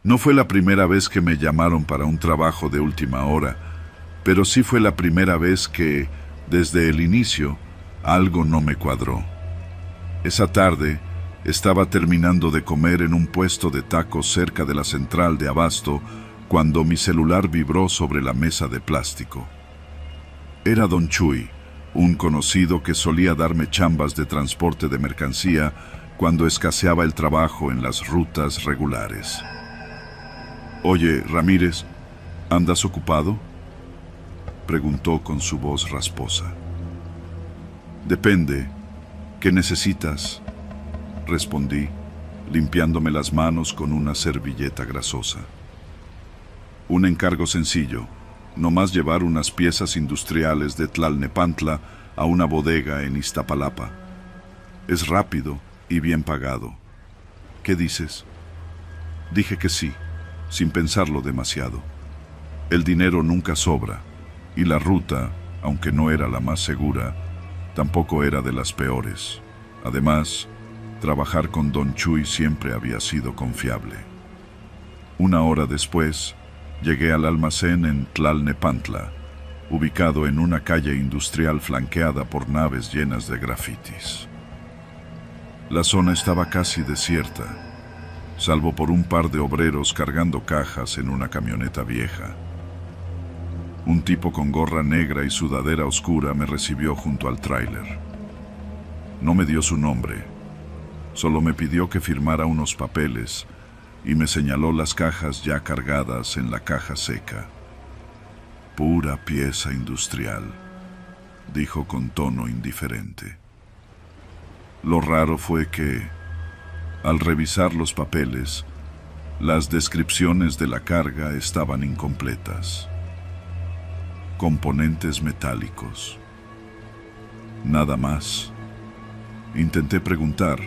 No fue la primera vez que me llamaron para un trabajo de última hora, pero sí fue la primera vez que, desde el inicio, algo no me cuadró. Esa tarde, estaba terminando de comer en un puesto de tacos cerca de la central de abasto cuando mi celular vibró sobre la mesa de plástico. Era Don Chuy, un conocido que solía darme chambas de transporte de mercancía cuando escaseaba el trabajo en las rutas regulares. «Oye, Ramírez, ¿andas ocupado?», preguntó con su voz rasposa. «Depende. ¿Qué necesitas?», respondí, limpiándome las manos con una servilleta grasosa. «Un encargo sencillo, nomás llevar unas piezas industriales de Tlalnepantla a una bodega en Iztapalapa. Es rápido y bien pagado. ¿Qué dices?». Dije que sí, sin pensarlo demasiado. El dinero nunca sobra, y la ruta, aunque no era la más segura, tampoco era de las peores. Además, trabajar con Don Chuy siempre había sido confiable. Una hora después, llegué al almacén en Tlalnepantla, ubicado en una calle industrial flanqueada por naves llenas de grafitis. La zona estaba casi desierta, salvo por un par de obreros cargando cajas en una camioneta vieja. Un tipo con gorra negra y sudadera oscura me recibió junto al tráiler. No me dio su nombre, solo me pidió que firmara unos papeles y me señaló las cajas ya cargadas en la caja seca. «Pura pieza industrial», dijo con tono indiferente. Lo raro fue que, al revisar los papeles, las descripciones de la carga estaban incompletas. Componentes metálicos. Nada más. Intenté preguntar,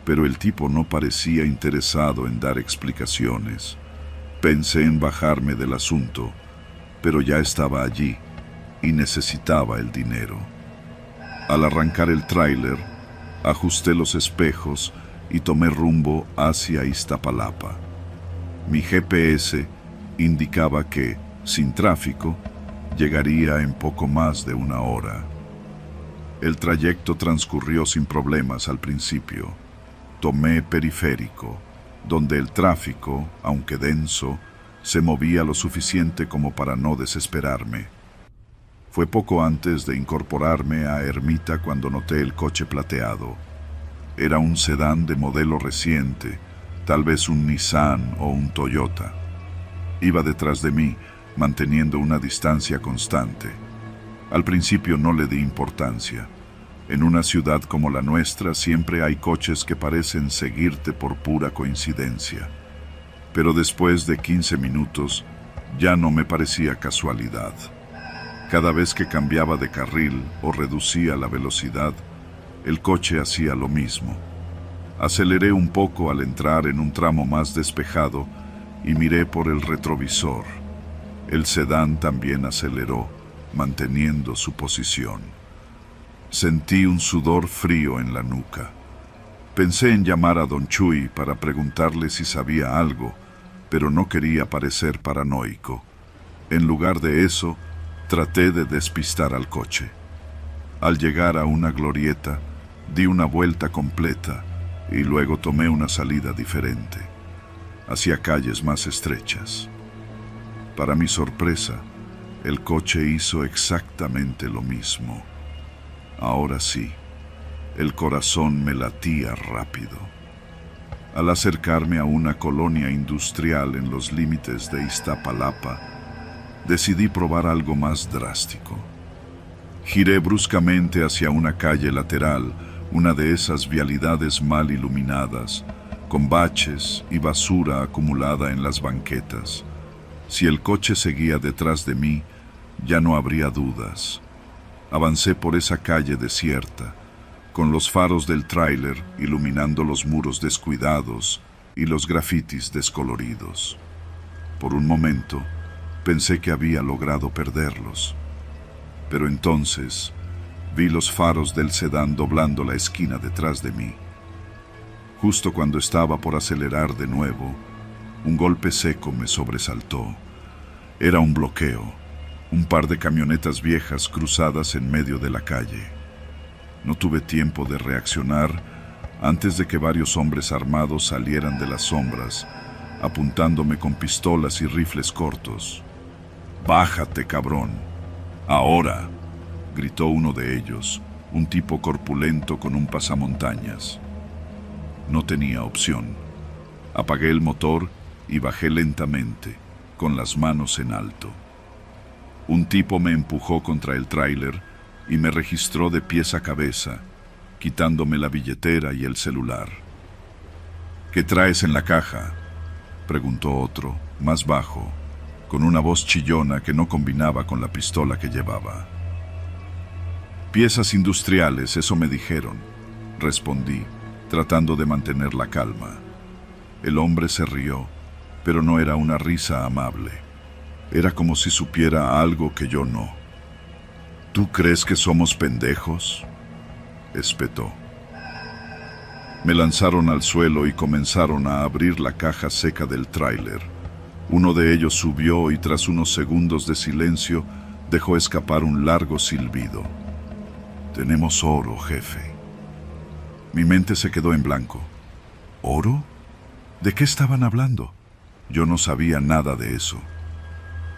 pero el tipo no parecía interesado en dar explicaciones. Pensé en bajarme del asunto, pero ya estaba allí y necesitaba el dinero. Al arrancar el tráiler, ajusté los espejos y tomé rumbo hacia Iztapalapa. Mi GPS indicaba que, sin tráfico, llegaría en poco más de una hora. El trayecto transcurrió sin problemas al principio. Tomé periférico, donde el tráfico, aunque denso, se movía lo suficiente como para no desesperarme. Fue poco antes de incorporarme a Ermita cuando noté el coche plateado. Era un sedán de modelo reciente, tal vez un Nissan o un Toyota. Iba detrás de mí, manteniendo una distancia constante. Al principio no le di importancia. En una ciudad como la nuestra siempre hay coches que parecen seguirte por pura coincidencia. Pero después de 15 minutos, ya no me parecía casualidad. Cada vez que cambiaba de carril o reducía la velocidad, el coche hacía lo mismo. Aceleré un poco al entrar en un tramo más despejado y miré por el retrovisor. El sedán también aceleró, manteniendo su posición. Sentí un sudor frío en la nuca. Pensé en llamar a Don Chuy para preguntarle si sabía algo, pero no quería parecer paranoico. En lugar de eso, traté de despistar al coche. Al llegar a una glorieta, di una vuelta completa y luego tomé una salida diferente, hacia calles más estrechas. Para mi sorpresa, el coche hizo exactamente lo mismo. Ahora sí, el corazón me latía rápido. Al acercarme a una colonia industrial en los límites de Iztapalapa, decidí probar algo más drástico. Giré bruscamente hacia una calle lateral, una de esas vialidades mal iluminadas, con baches y basura acumulada en las banquetas. Si el coche seguía detrás de mí, ya no habría dudas. Avancé por esa calle desierta, con los faros del tráiler iluminando los muros descuidados y los grafitis descoloridos. Por un momento, pensé que había logrado perderlos. Pero entonces, vi los faros del sedán doblando la esquina detrás de mí. Justo cuando estaba por acelerar de nuevo, Un golpe seco me sobresaltó. Era un bloqueo, un par de camionetas viejas cruzadas en medio de la calle. No tuve tiempo de reaccionar antes de que varios hombres armados salieran de las sombras, apuntándome con pistolas y rifles cortos. «¡Bájate, cabrón! ¡Ahora!», gritó uno de ellos, un tipo corpulento con un pasamontañas. No tenía opción. Apagué el motor y bajé lentamente, con las manos en alto. Un tipo me empujó contra el tráiler y me registró de pies a cabeza, quitándome la billetera y el celular. «¿Qué traes en la caja?», preguntó otro, más bajo, con una voz chillona que no combinaba con la pistola que llevaba. «Piezas industriales, eso me dijeron», respondí, tratando de mantener la calma. El hombre se rió, pero no era una risa amable. Era como si supiera algo que yo no. «¿Tú crees que somos pendejos?», espetó. Me lanzaron al suelo y comenzaron a abrir la caja seca del tráiler. Uno de ellos subió y tras unos segundos de silencio dejó escapar un largo silbido. «Tenemos oro, jefe». Mi mente se quedó en blanco. ¿Oro? ¿De qué estaban hablando? Yo no sabía nada de eso.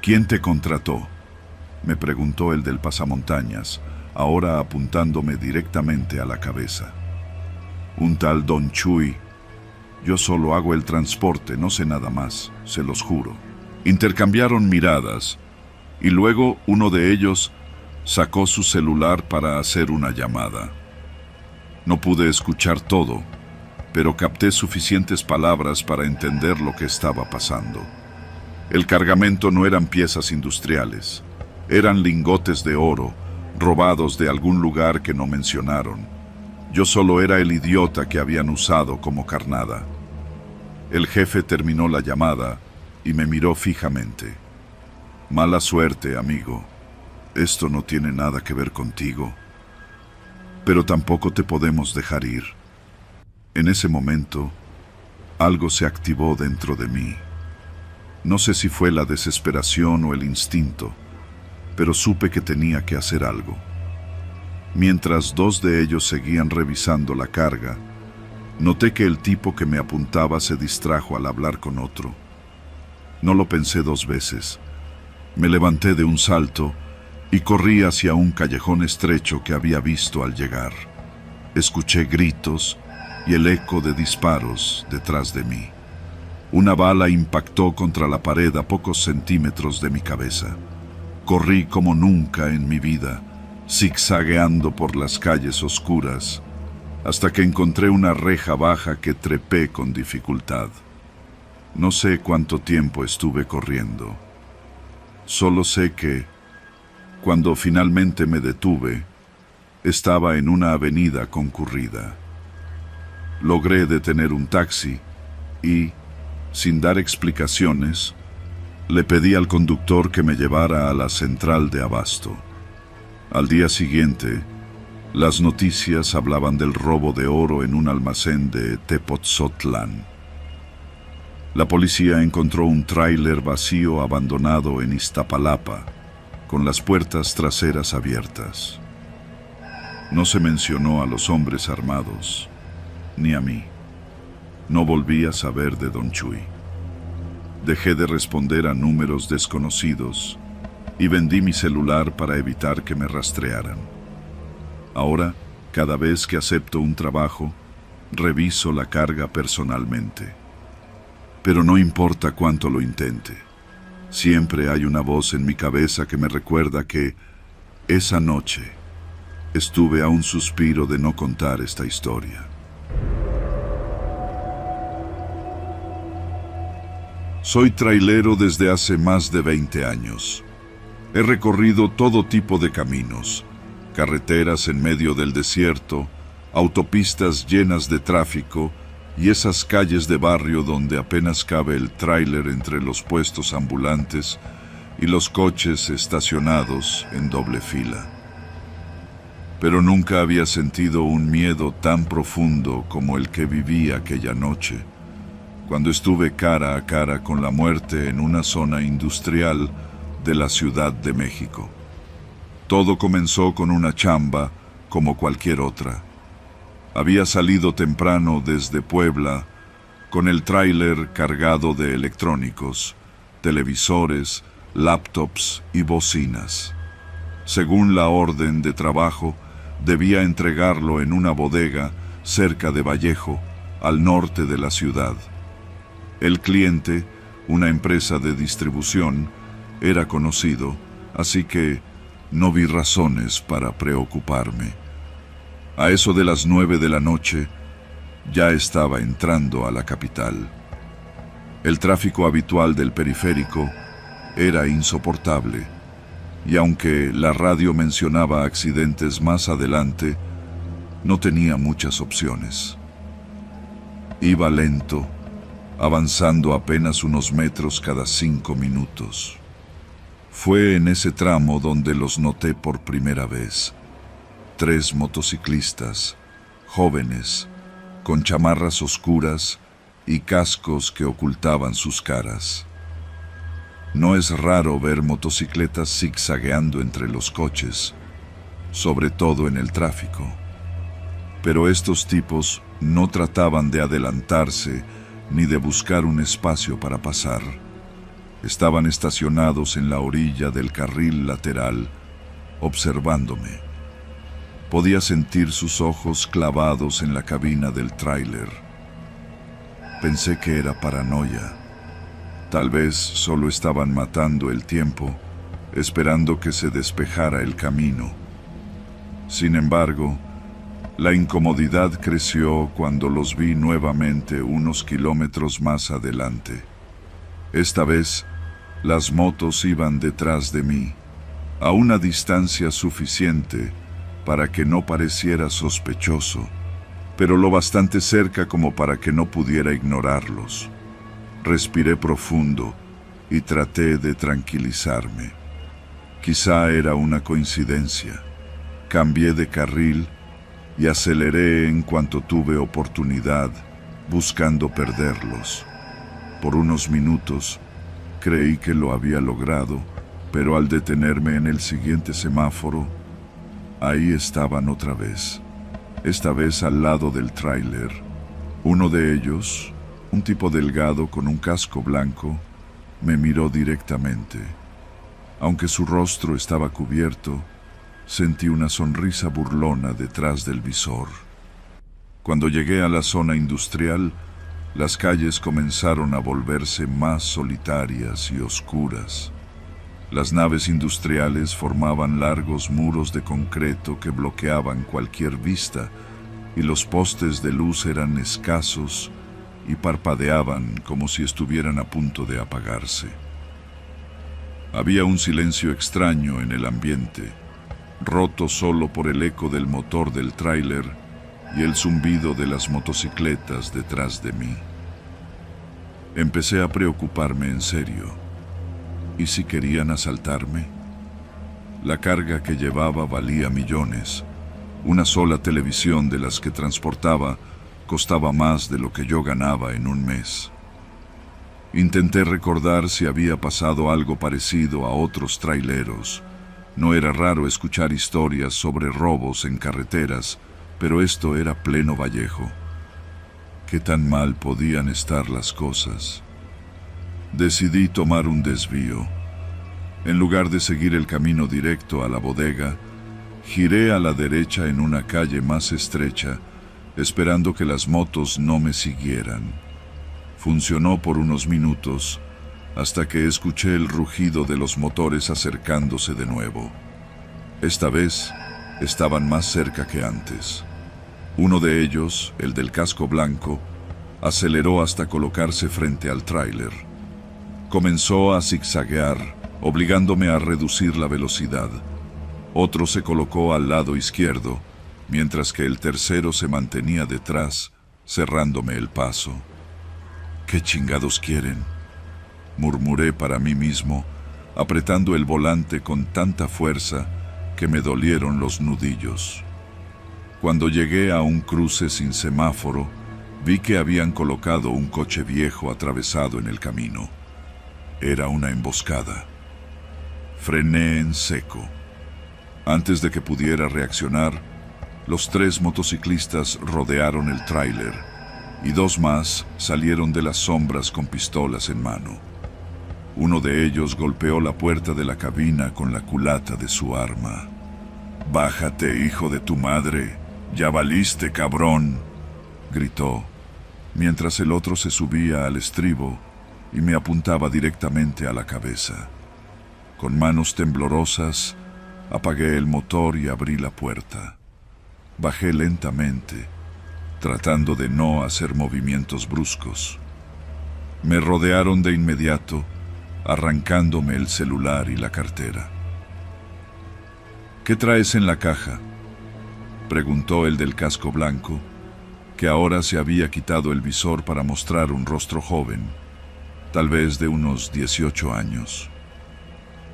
«¿Quién te contrató?», me preguntó el del pasamontañas, ahora apuntándome directamente a la cabeza. «Un tal Don Chuy. Yo solo hago el transporte, no sé nada más, se los juro». Intercambiaron miradas, y luego uno de ellos sacó su celular para hacer una llamada. No pude escuchar todo, pero capté suficientes palabras para entender lo que estaba pasando. El cargamento no eran piezas industriales, eran lingotes de oro, robados de algún lugar que no mencionaron. Yo solo era el idiota que habían usado como carnada. El jefe terminó la llamada y me miró fijamente. «Mala suerte, amigo. Esto no tiene nada que ver contigo. Pero tampoco te podemos dejar ir». En ese momento, algo se activó dentro de mí. No sé si fue la desesperación o el instinto, pero supe que tenía que hacer algo. Mientras dos de ellos seguían revisando la carga, noté que el tipo que me apuntaba se distrajo al hablar con otro. No lo pensé dos veces. Me levanté de un salto y corrí hacia un callejón estrecho que había visto al llegar. Escuché gritos y el eco de disparos detrás de mí. Una bala impactó contra la pared a pocos centímetros de mi cabeza. Corrí como nunca en mi vida, zigzagueando por las calles oscuras, hasta que encontré una reja baja que trepé con dificultad. No sé cuánto tiempo estuve corriendo. Solo sé que, cuando finalmente me detuve, estaba en una avenida concurrida. Logré detener un taxi y, sin dar explicaciones, le pedí al conductor que me llevara a la central de abasto. Al día siguiente, las noticias hablaban del robo de oro en un almacén de Tepotzotlán. La policía encontró un tráiler vacío abandonado en Iztapalapa, con las puertas traseras abiertas. No se mencionó a los hombres armados, ni a mí. No volví a saber de Don Chuy. Dejé de responder a números desconocidos y vendí mi celular para evitar que me rastrearan. Ahora, cada vez que acepto un trabajo, reviso la carga personalmente. Pero no importa cuánto lo intente, siempre hay una voz en mi cabeza que me recuerda que esa noche estuve a un suspiro de no contar esta historia. Soy trailero desde hace más de 20 años. He recorrido todo tipo de caminos, carreteras en medio del desierto, autopistas llenas de tráfico y esas calles de barrio donde apenas cabe el tráiler entre los puestos ambulantes y los coches estacionados en doble fila. Pero nunca había sentido un miedo tan profundo como el que viví aquella noche, cuando estuve cara a cara con la muerte en una zona industrial de la Ciudad de México. Todo comenzó con una chamba como cualquier otra. Había salido temprano desde Puebla con el tráiler cargado de electrónicos, televisores, laptops y bocinas. Según la orden de trabajo, debía entregarlo en una bodega cerca de Vallejo, al norte de la ciudad. El cliente, una empresa de distribución, era conocido, así que no vi razones para preocuparme. A eso de las 9 de la noche, ya estaba entrando a la capital. El tráfico habitual del periférico era insoportable, y aunque la radio mencionaba accidentes más adelante, no tenía muchas opciones. Iba lento, avanzando apenas unos metros cada 5 minutos. Fue en ese tramo donde los noté por primera vez. 3 motociclistas, jóvenes, con chamarras oscuras y cascos que ocultaban sus caras. No es raro ver motocicletas zigzagueando entre los coches, sobre todo en el tráfico. Pero estos tipos no trataban de adelantarse ni de buscar un espacio para pasar. Estaban estacionados en la orilla del carril lateral, observándome. Podía sentir sus ojos clavados en la cabina del tráiler. Pensé que era paranoia. Tal vez solo estaban matando el tiempo, esperando que se despejara el camino. Sin embargo, la incomodidad creció cuando los vi nuevamente unos kilómetros más adelante. Esta vez, las motos iban detrás de mí, a una distancia suficiente para que no pareciera sospechoso, pero lo bastante cerca como para que no pudiera ignorarlos. Respiré profundo y traté de tranquilizarme. Quizá era una coincidencia. Cambié de carril y aceleré en cuanto tuve oportunidad, buscando perderlos. Por unos minutos creí que lo había logrado, pero al detenerme en el siguiente semáforo, ahí estaban otra vez, esta vez al lado del tráiler. Uno de ellos, un tipo delgado con un casco blanco, me miró directamente. Aunque su rostro estaba cubierto, sentí una sonrisa burlona detrás del visor. Cuando llegué a la zona industrial, las calles comenzaron a volverse más solitarias y oscuras. Las naves industriales formaban largos muros de concreto que bloqueaban cualquier vista, y los postes de luz eran escasos y parpadeaban como si estuvieran a punto de apagarse. Había un silencio extraño en el ambiente, roto solo por el eco del motor del tráiler y el zumbido de las motocicletas detrás de mí. Empecé a preocuparme en serio. ¿Y si querían asaltarme? La carga que llevaba valía millones. Una sola televisión de las que transportaba costaba más de lo que yo ganaba en un mes. Intenté recordar si había pasado algo parecido a otros traileros. No era raro escuchar historias sobre robos en carreteras, pero esto era pleno Vallejo. ¿Qué tan mal podían estar las cosas? Decidí tomar un desvío. En lugar de seguir el camino directo a la bodega, giré a la derecha en una calle más estrecha, esperando que las motos no me siguieran. Funcionó por unos minutos, hasta que escuché el rugido de los motores acercándose de nuevo. Esta vez, estaban más cerca que antes. Uno de ellos, el del casco blanco, aceleró hasta colocarse frente al tráiler. Comenzó a zigzaguear, obligándome a reducir la velocidad. Otro se colocó al lado izquierdo, mientras que el tercero se mantenía detrás, cerrándome el paso. ¿Qué chingados quieren?, murmuré para mí mismo, apretando el volante con tanta fuerza que me dolieron los nudillos. Cuando llegué a un cruce sin semáforo, Vi que habían colocado un coche viejo atravesado en el camino. Era una emboscada. Frené en seco. Antes de que pudiera reaccionar, los 3 motociclistas rodearon el tráiler y 2 más salieron de las sombras con pistolas en mano. Uno de ellos golpeó la puerta de la cabina con la culata de su arma. «Bájate, hijo de tu madre, ya valiste, cabrón», gritó, mientras el otro se subía al estribo y me apuntaba directamente a la cabeza. Con manos temblorosas, apagué el motor y abrí la puerta. Bajé lentamente, tratando de no hacer movimientos bruscos. Me rodearon de inmediato, arrancándome el celular y la cartera. «¿Qué traes en la caja?», preguntó el del casco blanco, que ahora se había quitado el visor para mostrar un rostro joven, tal vez de unos 18 años.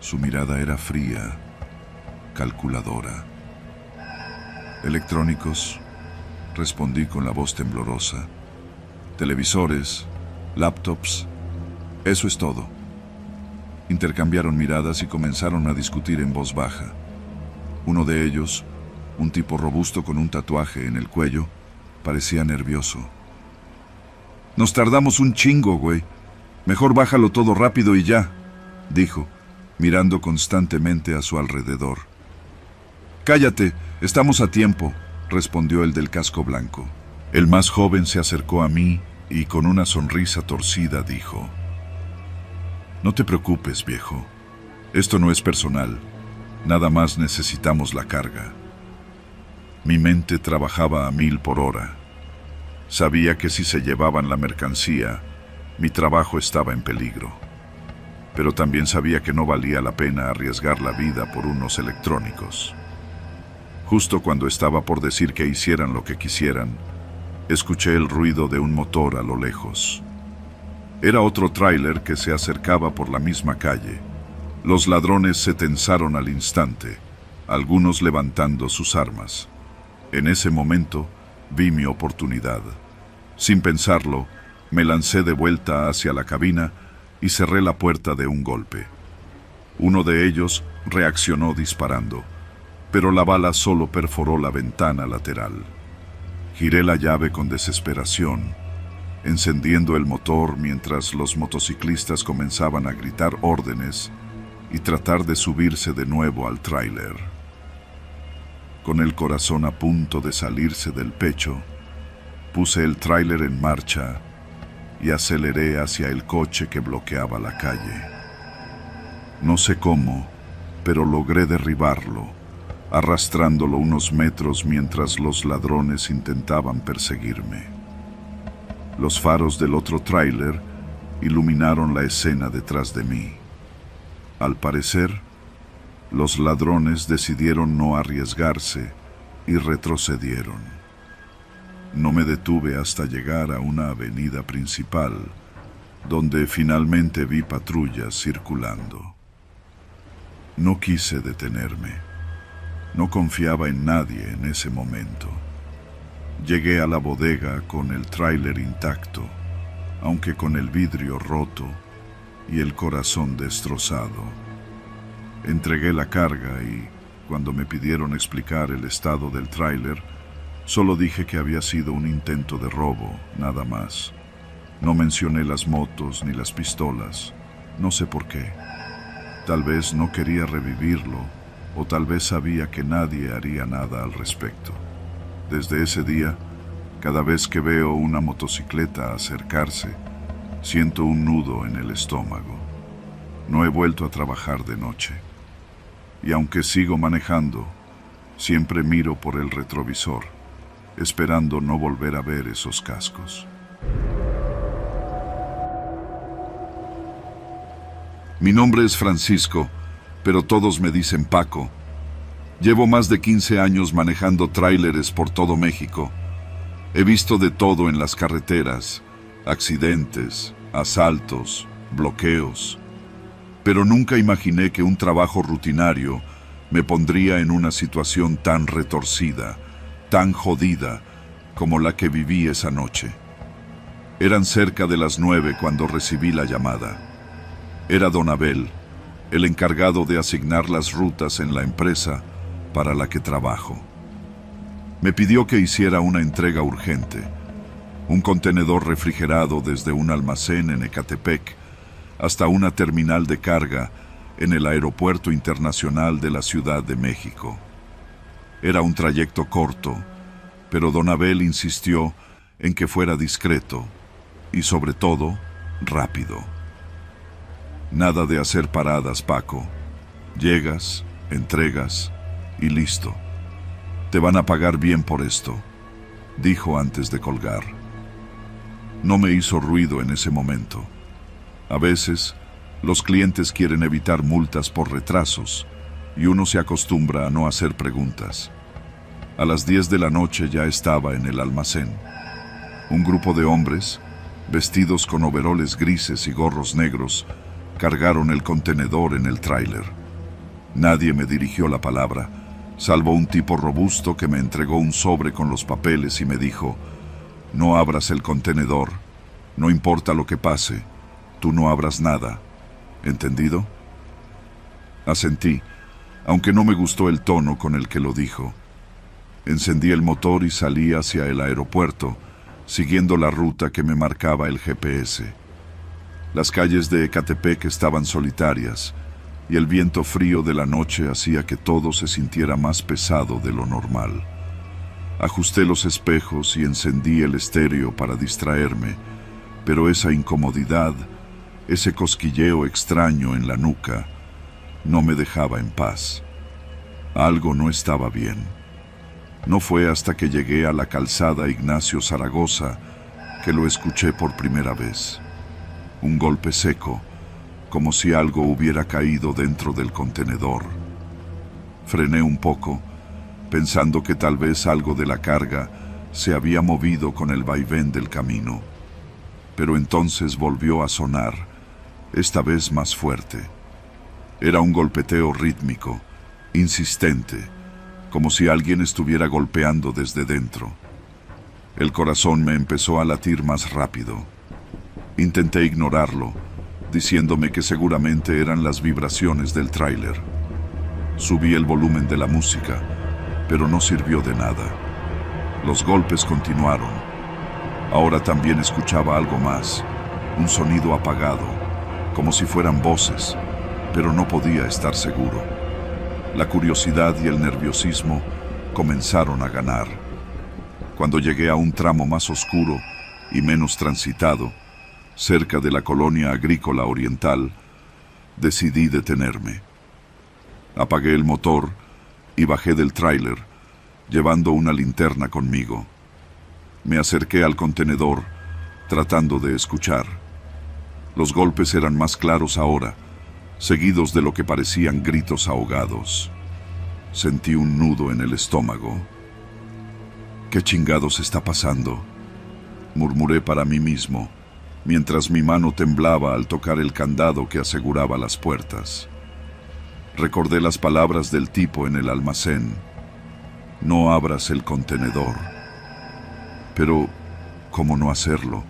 Su mirada era fría, calculadora. «Electrónicos», respondí con la voz temblorosa. «Televisores, laptops, eso es todo». Intercambiaron miradas y comenzaron a discutir en voz baja. Uno de ellos, un tipo robusto con un tatuaje en el cuello, parecía nervioso. «Nos tardamos un chingo, güey. Mejor bájalo todo rápido y ya», dijo, mirando constantemente a su alrededor. «Cállate, estamos a tiempo», respondió el del casco blanco. El más joven se acercó a mí y con una sonrisa torcida dijo: «No te preocupes, viejo. Esto no es personal. Nada más necesitamos la carga». Mi mente trabajaba a 1000 por hora. Sabía que si se llevaban la mercancía, mi trabajo estaba en peligro. Pero también sabía que no valía la pena arriesgar la vida por unos electrónicos. Justo cuando estaba por decir que hicieran lo que quisieran, escuché el ruido de un motor a lo lejos. Era otro tráiler que se acercaba por la misma calle. Los ladrones se tensaron al instante, algunos levantando sus armas. En ese momento vi mi oportunidad. Sin pensarlo, me lancé de vuelta hacia la cabina y cerré la puerta de un golpe. Uno de ellos reaccionó disparando, pero la bala solo perforó la ventana lateral. Giré la llave con desesperación, encendiendo el motor mientras los motociclistas comenzaban a gritar órdenes y tratar de subirse de nuevo al tráiler. Con el corazón a punto de salirse del pecho, puse el tráiler en marcha y aceleré hacia el coche que bloqueaba la calle. No sé cómo, pero logré derribarlo, arrastrándolo unos metros mientras los ladrones intentaban perseguirme. Los faros del otro tráiler iluminaron la escena detrás de mí. Al parecer, los ladrones decidieron no arriesgarse y retrocedieron. No me detuve hasta llegar a una avenida principal, donde finalmente vi patrullas circulando. No quise detenerme. No confiaba en nadie en ese momento. Llegué a la bodega con el tráiler intacto, aunque con el vidrio roto y el corazón destrozado. Entregué la carga y, cuando me pidieron explicar el estado del tráiler, solo dije que había sido un intento de robo, nada más. No mencioné las motos ni las pistolas, no sé por qué. Tal vez no quería revivirlo, o tal vez sabía que nadie haría nada al respecto. Desde ese día, cada vez que veo una motocicleta acercarse, siento un nudo en el estómago. No he vuelto a trabajar de noche. Y aunque sigo manejando, siempre miro por el retrovisor, esperando no volver a ver esos cascos. Mi nombre es Francisco, pero todos me dicen Paco. Llevo más de 15 años manejando tráileres por todo México. He visto de todo en las carreteras, accidentes, asaltos, bloqueos. Pero nunca imaginé que un trabajo rutinario me pondría en una situación tan retorcida, tan jodida como la que viví esa noche. Eran cerca de las 9 cuando recibí la llamada. Era don Abel, el encargado de asignar las rutas en la empresa para la que trabajo. Me pidió que hiciera una entrega urgente, un contenedor refrigerado desde un almacén en Ecatepec hasta una terminal de carga en el Aeropuerto Internacional de la Ciudad de México. Era un trayecto corto, pero don Abel insistió en que fuera discreto y, sobre todo, rápido. Nada de hacer paradas, Paco. Llegas, entregas y listo. Te van a pagar bien por esto, dijo antes de colgar. No me hizo ruido en ese momento. A veces, los clientes quieren evitar multas por retrasos y uno se acostumbra a no hacer preguntas. A las 10 de la noche ya estaba en el almacén. Un grupo de hombres, vestidos con overoles grises y gorros negros, cargaron el contenedor en el tráiler. Nadie me dirigió la palabra, salvo un tipo robusto que me entregó un sobre con los papeles y me dijo: «No abras el contenedor, no importa lo que pase, tú no abras nada. ¿Entendido?». Asentí, aunque no me gustó el tono con el que lo dijo. Encendí el motor y salí hacia el aeropuerto, siguiendo la ruta que me marcaba el GPS. Las calles de Ecatepec estaban solitarias, y el viento frío de la noche hacía que todo se sintiera más pesado de lo normal. Ajusté los espejos y encendí el estéreo para distraerme, pero esa incomodidad, ese cosquilleo extraño en la nuca, no me dejaba en paz. Algo no estaba bien. No fue hasta que llegué a la calzada Ignacio Zaragoza que lo escuché por primera vez. Un golpe seco, como si algo hubiera caído dentro del contenedor. Frené un poco, pensando que tal vez algo de la carga se había movido con el vaivén del camino. Pero entonces volvió a sonar, esta vez más fuerte. Era un golpeteo rítmico, insistente, como si alguien estuviera golpeando desde dentro. El corazón me empezó a latir más rápido. Intenté ignorarlo, diciéndome que seguramente eran las vibraciones del tráiler. Subí el volumen de la música, pero no sirvió de nada. Los golpes continuaron. Ahora también escuchaba algo más, un sonido apagado, como si fueran voces, pero no podía estar seguro. La curiosidad y el nerviosismo comenzaron a ganar. Cuando llegué a un tramo más oscuro y menos transitado, cerca de la colonia agrícola oriental, decidí detenerme. Apagué el motor y bajé del tráiler, llevando una linterna conmigo. Me acerqué al contenedor, tratando de escuchar. Los golpes eran más claros ahora, seguidos de lo que parecían gritos ahogados. Sentí un nudo en el estómago. «¿Qué chingados está pasando?», murmuré para mí mismo, mientras mi mano temblaba al tocar el candado que aseguraba las puertas. Recordé las palabras del tipo en el almacén: «No abras el contenedor». Pero, ¿cómo no hacerlo?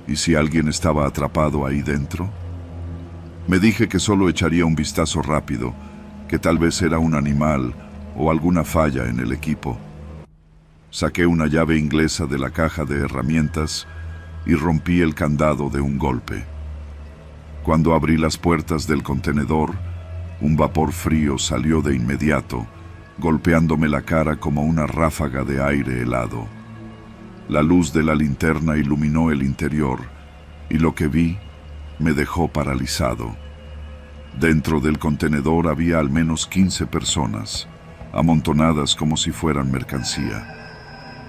¿Y si alguien estaba atrapado ahí dentro? Me dije que solo echaría un vistazo rápido, que tal vez era un animal o alguna falla en el equipo. Saqué una llave inglesa de la caja de herramientas y rompí el candado de un golpe. Cuando abrí las puertas del contenedor, un vapor frío salió de inmediato, golpeándome la cara como una ráfaga de aire helado. La luz de la linterna iluminó el interior y lo que vi me dejó paralizado. Dentro del contenedor había al menos 15 personas, amontonadas como si fueran mercancía.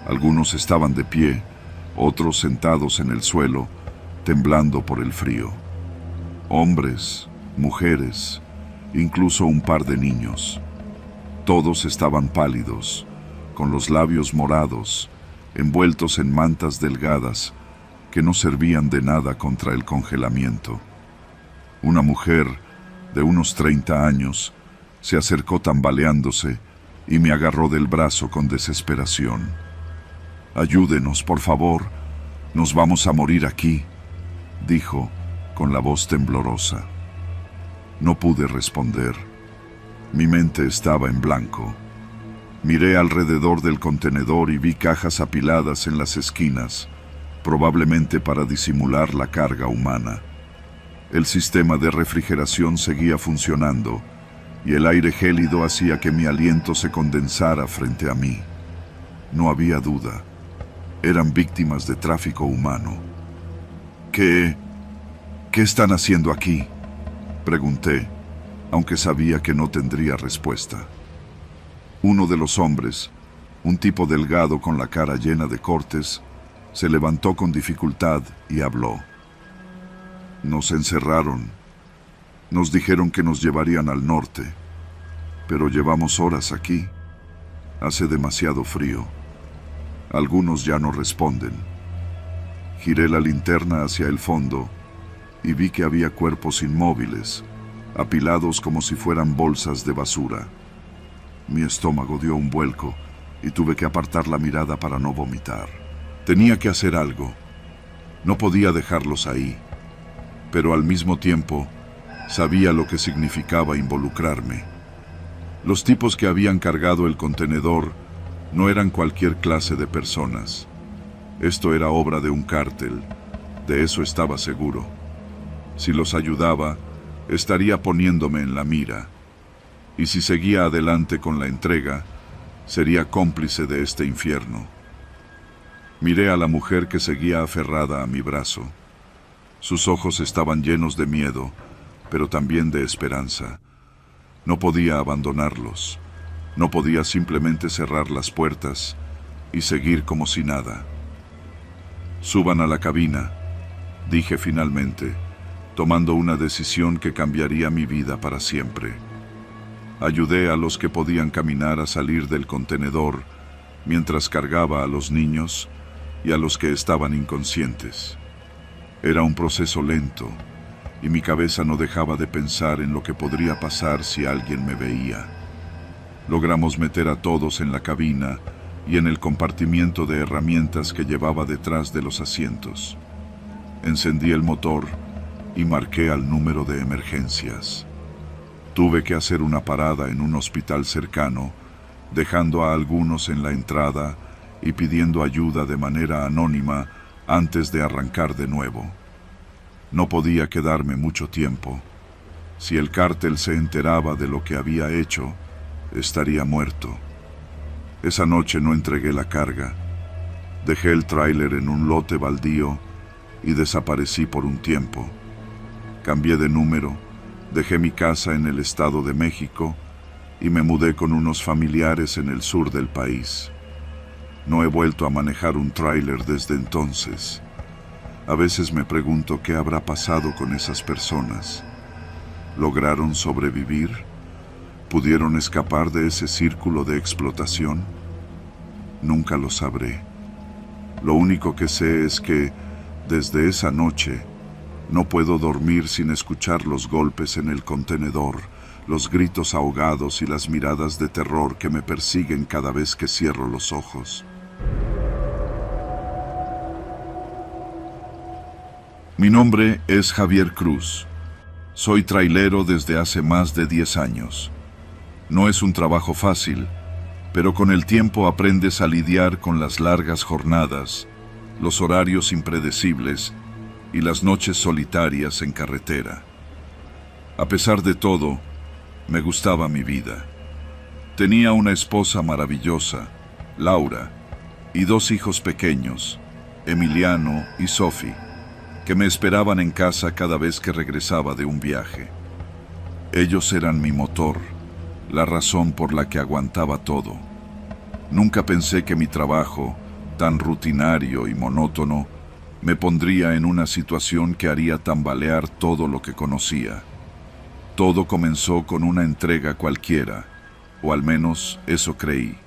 Algunos estaban de pie, otros sentados en el suelo, temblando por el frío. Hombres, mujeres, incluso un par de niños. Todos estaban pálidos, con los labios morados, envueltos en mantas delgadas que no servían de nada contra el congelamiento. Una mujer de unos 30 años se acercó tambaleándose y me agarró del brazo con desesperación. «Ayúdenos, por favor, Nos vamos a morir aquí, dijo, con la voz temblorosa. No pude responder. Mi mente estaba en blanco. Miré alrededor del contenedor y vi cajas apiladas en las esquinas, probablemente para disimular la carga humana. El sistema de refrigeración seguía funcionando, y el aire gélido hacía que mi aliento se condensara frente a mí. No había duda. Eran víctimas de tráfico humano. ¿Qué están haciendo aquí?, pregunté, aunque sabía que no tendría respuesta. Uno de los hombres, un tipo delgado con la cara llena de cortes, se levantó con dificultad y habló. Nos encerraron. Nos dijeron que nos llevarían al norte, pero llevamos horas aquí. Hace demasiado frío. Algunos ya no responden. Giré la linterna hacia el fondo y vi que había cuerpos inmóviles, apilados como si fueran bolsas de basura. Mi estómago dio un vuelco y tuve que apartar la mirada para no vomitar. Tenía que hacer algo. No podía dejarlos ahí, pero al mismo tiempo sabía lo que significaba involucrarme. Los tipos que habían cargado el contenedor no eran cualquier clase de personas. Esto era obra de un cártel, de eso estaba seguro. Si los ayudaba, estaría poniéndome en la mira, y si seguía adelante con la entrega, sería cómplice de este infierno. Miré a la mujer que seguía aferrada a mi brazo. Sus ojos estaban llenos de miedo, pero también de esperanza. No podía abandonarlos. No podía simplemente cerrar las puertas y seguir como si nada. Suban a la cabina, dije finalmente, tomando una decisión que cambiaría mi vida para siempre. Ayudé a los que podían caminar a salir del contenedor, mientras cargaba a los niños y a los que estaban inconscientes. Era un proceso lento, y mi cabeza no dejaba de pensar en lo que podría pasar si alguien me veía. Logramos meter a todos en la cabina y en el compartimiento de herramientas que llevaba detrás de los asientos. Encendí el motor y marqué al número de emergencias. Tuve que hacer una parada en un hospital cercano, dejando a algunos en la entrada y pidiendo ayuda de manera anónima antes de arrancar de nuevo. No podía quedarme mucho tiempo. Si el cártel se enteraba de lo que había hecho, estaría muerto. Esa noche no entregué la carga. Dejé el tráiler en un lote baldío y desaparecí por un tiempo. Cambié de número, dejé mi casa en el Estado de México y me mudé con unos familiares en el sur del país. No he vuelto a manejar un tráiler desde entonces. A veces me pregunto qué habrá pasado con esas personas. ¿Lograron sobrevivir? ¿Pudieron escapar de ese círculo de explotación? Nunca lo sabré. Lo único que sé es que, desde esa noche, no puedo dormir sin escuchar los golpes en el contenedor, los gritos ahogados y las miradas de terror que me persiguen cada vez que cierro los ojos. Mi nombre es Javier Cruz. Soy trailero desde hace más de 10 años. No es un trabajo fácil, pero con el tiempo aprendes a lidiar con las largas jornadas, los horarios impredecibles y las noches solitarias en carretera. A pesar de todo, me gustaba mi vida. Tenía una esposa maravillosa, Laura, y 2 hijos pequeños, Emiliano y Sophie, que me esperaban en casa cada vez que regresaba de un viaje. Ellos eran mi motor, la razón por la que aguantaba todo. Nunca pensé que mi trabajo, tan rutinario y monótono, me pondría en una situación que haría tambalear todo lo que conocía. Todo comenzó con una entrega cualquiera, o al menos eso creí.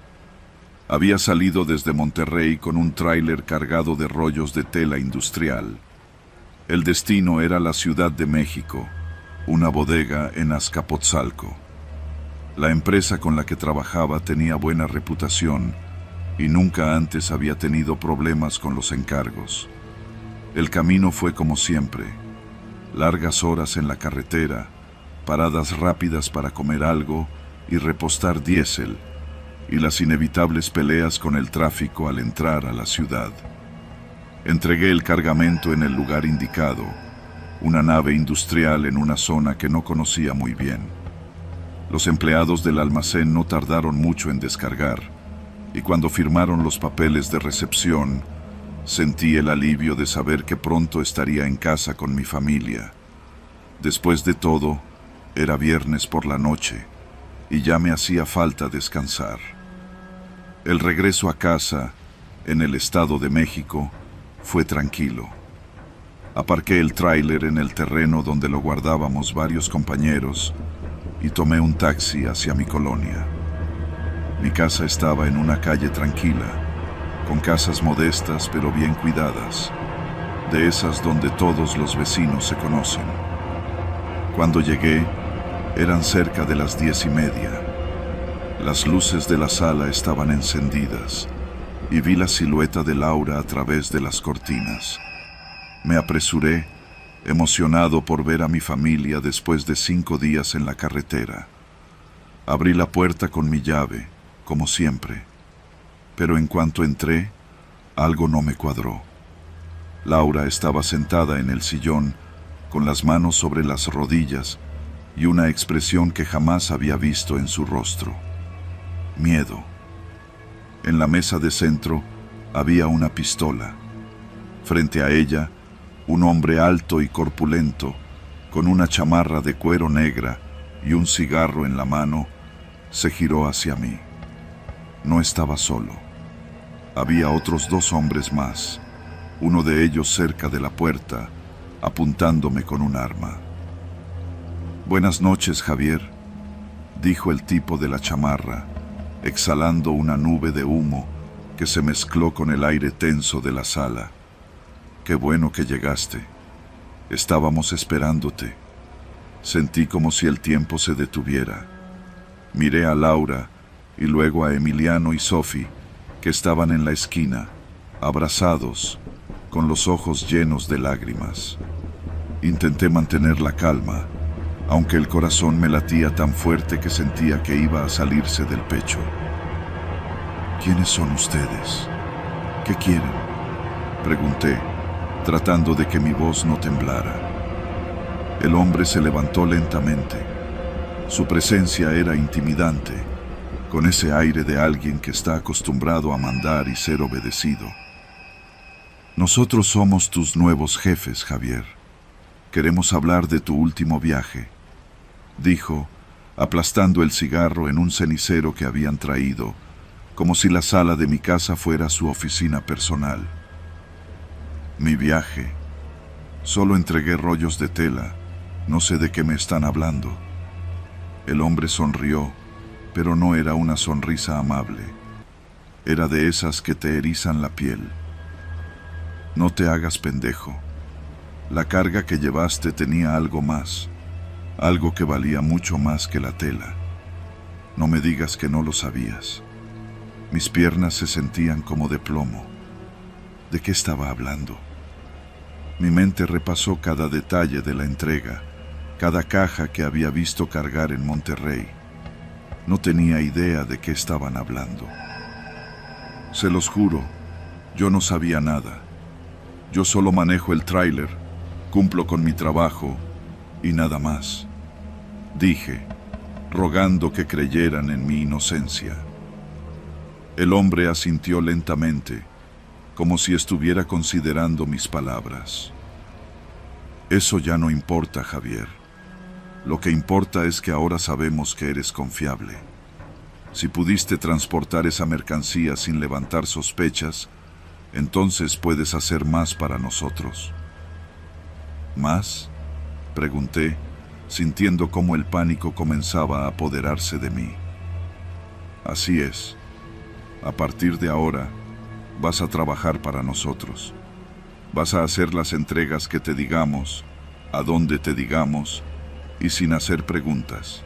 Había salido desde Monterrey con un tráiler cargado de rollos de tela industrial. El destino era la Ciudad de México, una bodega en Azcapotzalco. La empresa con la que trabajaba tenía buena reputación y nunca antes había tenido problemas con los encargos. El camino fue como siempre, largas horas en la carretera, paradas rápidas para comer algo y repostar diésel, y las inevitables peleas con el tráfico al entrar a la ciudad. Entregué el cargamento en el lugar indicado, una nave industrial en una zona que no conocía muy bien. Los empleados del almacén no tardaron mucho en descargar, y cuando firmaron los papeles de recepción, sentí el alivio de saber que pronto estaría en casa con mi familia. Después de todo, era viernes por la noche, y ya me hacía falta descansar. El regreso a casa, en el Estado de México, fue tranquilo. Aparqué el tráiler en el terreno donde lo guardábamos varios compañeros y tomé un taxi hacia mi colonia. Mi casa estaba en una calle tranquila, con casas modestas pero bien cuidadas, de esas donde todos los vecinos se conocen. Cuando llegué, eran cerca de las 10:30. Las luces de la sala estaban encendidas y vi la silueta de Laura a través de las cortinas. Me apresuré, emocionado por ver a mi familia después de 5 días en la carretera. Abrí la puerta con mi llave, como siempre, pero en cuanto entré, algo no me cuadró. Laura estaba sentada en el sillón, con las manos sobre las rodillas y una expresión que jamás había visto en su rostro: miedo. En la mesa de centro había una pistola. Frente a ella, un hombre alto y corpulento, con una chamarra de cuero negra y un cigarro en la mano, se giró hacia mí. No estaba solo. Había otros 2 hombres más, uno de ellos cerca de la puerta, apuntándome con un arma. «Buenas noches, Javier», dijo el tipo de la chamarra, exhalando una nube de humo que se mezcló con el aire tenso de la sala. «Qué bueno que llegaste. Estábamos esperándote». Sentí como si el tiempo se detuviera. Miré a Laura y luego a Emiliano y Sophie, que estaban en la esquina, abrazados, con los ojos llenos de lágrimas. Intenté mantener la calma, aunque el corazón me latía tan fuerte que sentía que iba a salirse del pecho. «¿Quiénes son ustedes? ¿Qué quieren?», pregunté, tratando de que mi voz no temblara. El hombre se levantó lentamente. Su presencia era intimidante, con ese aire de alguien que está acostumbrado a mandar y ser obedecido. «Nosotros somos tus nuevos jefes, Javier. Queremos hablar de tu último viaje», dijo, aplastando el cigarro en un cenicero que habían traído, como si la sala de mi casa fuera su oficina personal. «Mi viaje. Solo entregué rollos de tela. No sé de qué me están hablando». El hombre sonrió, pero no era una sonrisa amable. Era de esas que te erizan la piel. «No te hagas pendejo. La carga que llevaste tenía algo más, algo que valía mucho más que la tela. No me digas que no lo sabías». Mis piernas se sentían como de plomo. ¿De qué estaba hablando? Mi mente repasó cada detalle de la entrega, cada caja que había visto cargar en Monterrey. No tenía idea de qué estaban hablando. «Se los juro, yo no sabía nada. Yo solo manejo el tráiler, cumplo con mi trabajo y nada más», dije, rogando que creyeran en mi inocencia. El hombre asintió lentamente, como si estuviera considerando mis palabras. «Eso ya no importa, Javier. Lo que importa es que ahora sabemos que eres confiable. Si pudiste transportar esa mercancía sin levantar sospechas, entonces puedes hacer más para nosotros». «¿Más?», pregunté, sintiendo cómo el pánico comenzaba a apoderarse de mí. «Así es. A partir de ahora, vas a trabajar para nosotros. Vas a hacer las entregas que te digamos, a donde te digamos, y sin hacer preguntas.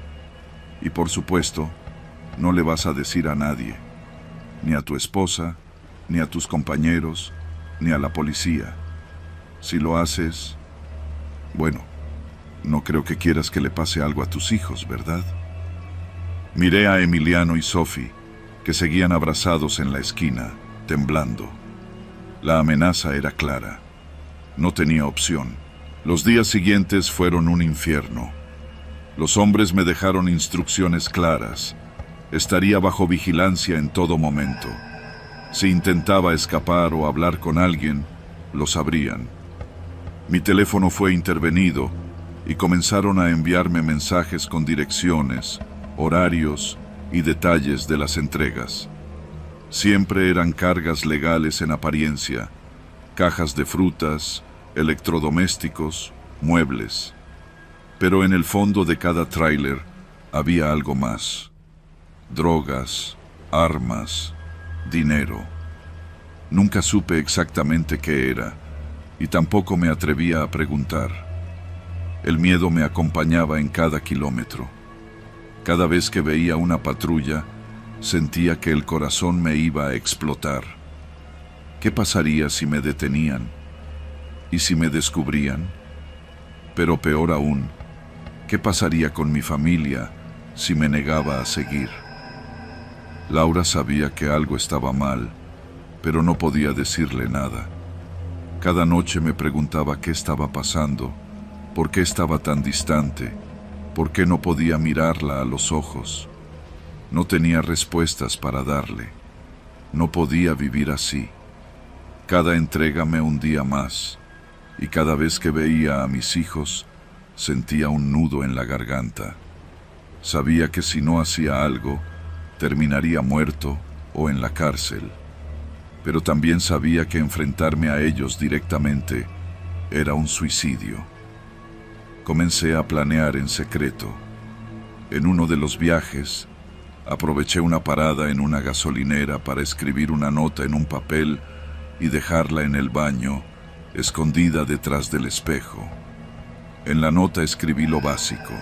Y por supuesto, no le vas a decir a nadie, ni a tu esposa, ni a tus compañeros, ni a la policía. Si lo haces, bueno, no creo que quieras que le pase algo a tus hijos, ¿verdad? Miré a Emiliano y Sophie, que seguían abrazados en la esquina, temblando. La amenaza era clara. No tenía opción. Los días siguientes fueron un infierno. Los hombres me dejaron instrucciones claras. Estaría bajo vigilancia en todo momento. Si intentaba escapar o hablar con alguien, lo sabrían. Mi teléfono fue intervenido y comenzaron a enviarme mensajes con direcciones, horarios y detalles de las entregas. Siempre eran cargas legales en apariencia, cajas de frutas, electrodomésticos, muebles. Pero en el fondo de cada tráiler había algo más. Drogas, armas, dinero. Nunca supe exactamente qué era, y tampoco me atrevía a preguntar. El miedo me acompañaba en cada kilómetro. Cada vez que veía una patrulla, sentía que el corazón me iba a explotar. ¿Qué pasaría si me detenían? ¿Y si me descubrían? Pero peor aún, ¿qué pasaría con mi familia si me negaba a seguir? Laura sabía que algo estaba mal, pero no podía decirle nada. Cada noche me preguntaba qué estaba pasando, por qué estaba tan distante, por qué no podía mirarla a los ojos. No tenía respuestas para darle. No podía vivir así. Cada entrega me hundía más, y cada vez que veía a mis hijos, sentía un nudo en la garganta. Sabía que si no hacía algo, terminaría muerto o en la cárcel. Pero también sabía que enfrentarme a ellos directamente era un suicidio. Comencé a planear en secreto. En uno de los viajes, aproveché una parada en una gasolinera para escribir una nota en un papel y dejarla en el baño, escondida detrás del espejo. En la nota escribí lo básico.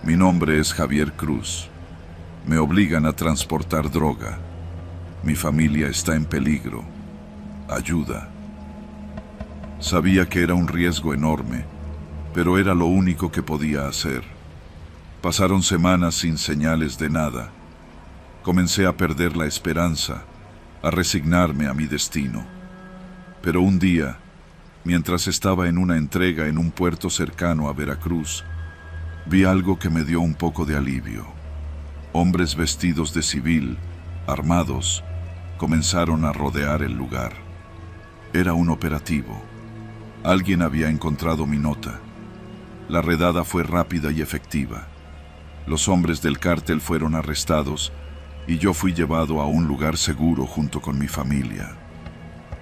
Mi nombre es Javier Cruz. Me obligan a transportar droga. Mi familia está en peligro. Ayuda. Sabía que era un riesgo enorme, pero era lo único que podía hacer. Pasaron semanas sin señales de nada. Comencé a perder la esperanza, a resignarme a mi destino. Pero un día, mientras estaba en una entrega en un puerto cercano a Veracruz, vi algo que me dio un poco de alivio. Hombres vestidos de civil, armados, comenzaron a rodear el lugar. Era un operativo. Alguien había encontrado mi nota. La redada fue rápida y efectiva. Los hombres del cártel fueron arrestados y yo fui llevado a un lugar seguro junto con mi familia.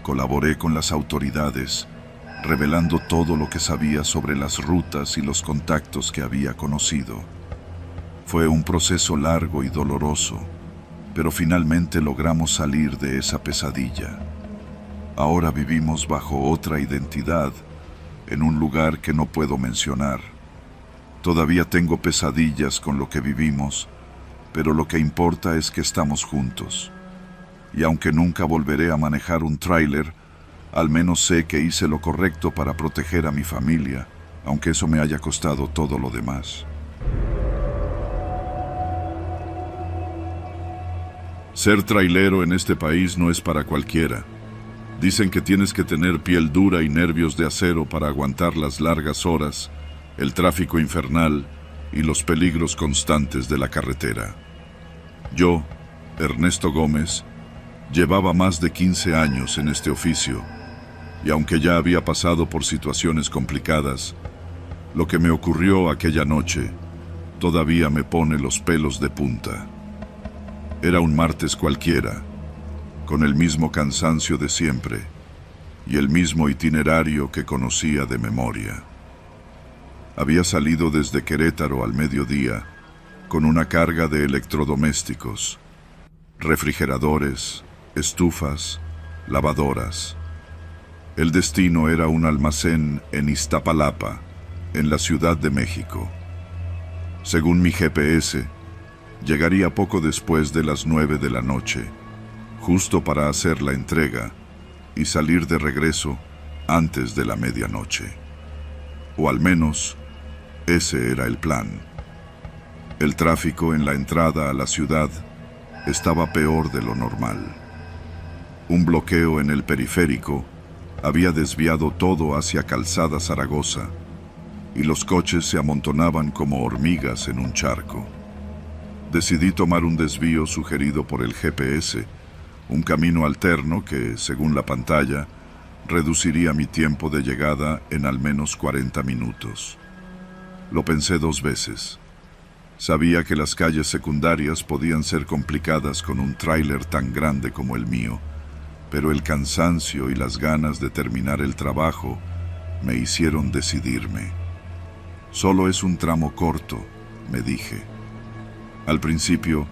Colaboré con las autoridades, revelando todo lo que sabía sobre las rutas y los contactos que había conocido. Fue un proceso largo y doloroso, pero finalmente logramos salir de esa pesadilla. Ahora vivimos bajo otra identidad, en un lugar que no puedo mencionar. Todavía tengo pesadillas con lo que vivimos, pero lo que importa es que estamos juntos. Y aunque nunca volveré a manejar un tráiler, al menos sé que hice lo correcto para proteger a mi familia, aunque eso me haya costado todo lo demás. Ser trailero en este país no es para cualquiera. Dicen que tienes que tener piel dura y nervios de acero para aguantar las largas horas, el tráfico infernal y los peligros constantes de la carretera. Yo, Ernesto Gómez, llevaba más de 15 años en este oficio, y aunque ya había pasado por situaciones complicadas, lo que me ocurrió aquella noche todavía me pone los pelos de punta. Era un martes cualquiera, con el mismo cansancio de siempre y el mismo itinerario que conocía de memoria. Había salido desde Querétaro al mediodía con una carga de electrodomésticos, refrigeradores, estufas, lavadoras. El destino era un almacén en Iztapalapa, en la Ciudad de México. Según mi GPS, llegaría poco después de las 9 de la noche, justo para hacer la entrega y salir de regreso antes de la medianoche. O al menos, ese era el plan. El tráfico en la entrada a la ciudad estaba peor de lo normal. Un bloqueo en el periférico había desviado todo hacia Calzada Zaragoza, y los coches se amontonaban como hormigas en un charco. Decidí tomar un desvío sugerido por el GPS, un camino alterno que, según la pantalla, reduciría mi tiempo de llegada en al menos 40 minutos. Lo pensé 2 veces. Sabía que las calles secundarias podían ser complicadas con un tráiler tan grande como el mío, pero el cansancio y las ganas de terminar el trabajo me hicieron decidirme. Solo es un tramo corto, me dije. Al principio,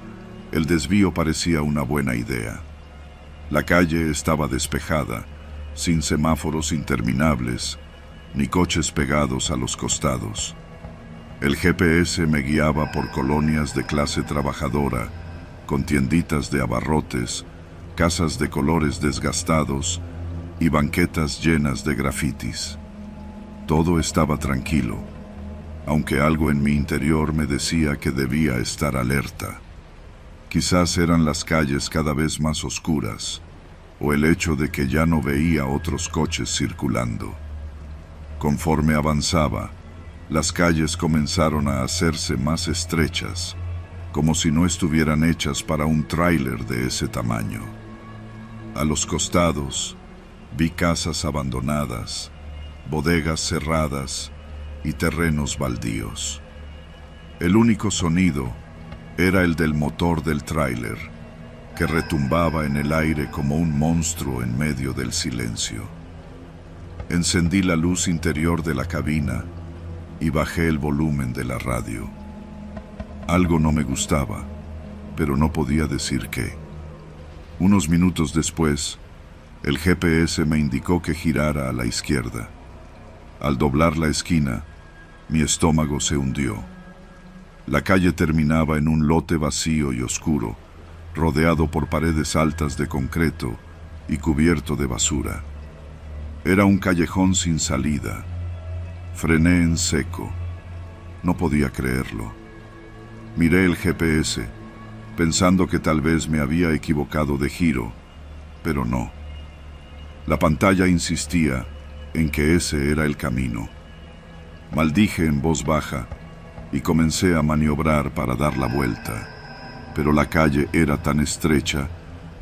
el desvío parecía una buena idea. La calle estaba despejada, sin semáforos interminables, ni coches pegados a los costados. El GPS me guiaba por colonias de clase trabajadora, con tienditas de abarrotes, casas de colores desgastados y banquetas llenas de grafitis. Todo estaba tranquilo, aunque algo en mi interior me decía que debía estar alerta. Quizás eran las calles cada vez más oscuras, o el hecho de que ya no veía otros coches circulando. Conforme avanzaba, las calles comenzaron a hacerse más estrechas, como si no estuvieran hechas para un tráiler de ese tamaño. A los costados, vi casas abandonadas, bodegas cerradas y terrenos baldíos. El único sonido era el del motor del tráiler, que retumbaba en el aire como un monstruo en medio del silencio. Encendí la luz interior de la cabina y bajé el volumen de la radio. Algo no me gustaba, pero no podía decir qué. Unos minutos después, el GPS me indicó que girara a la izquierda. Al doblar la esquina, mi estómago se hundió. La calle terminaba en un lote vacío y oscuro, rodeado por paredes altas de concreto y cubierto de basura. Era un callejón sin salida. Frené en seco. No podía creerlo. Miré el GPS, pensando que tal vez me había equivocado de giro, pero no. La pantalla insistía en que ese era el camino. Maldije en voz baja y comencé a maniobrar para dar la vuelta, pero la calle era tan estrecha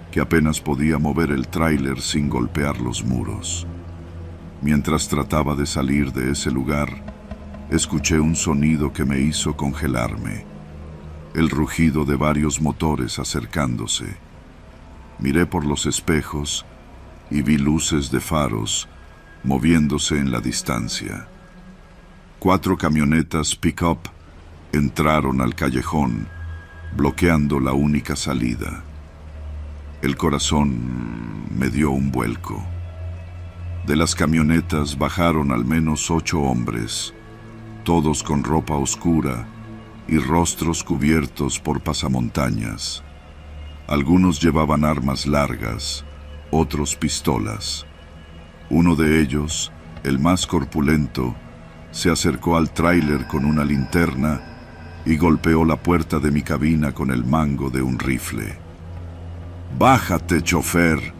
que apenas podía mover el tráiler sin golpear los muros. Mientras trataba de salir de ese lugar, escuché un sonido que me hizo congelarme, el rugido de varios motores acercándose. Miré por los espejos y vi luces de faros moviéndose en la distancia. 4 camionetas pick-up entraron al callejón, bloqueando la única salida. El corazón me dio un vuelco. De las camionetas bajaron al menos 8 hombres, todos con ropa oscura y rostros cubiertos por pasamontañas. Algunos llevaban armas largas, otros pistolas. Uno de ellos, el más corpulento, se acercó al tráiler con una linterna y golpeó la puerta de mi cabina con el mango de un rifle. «¡Bájate, chofer!»,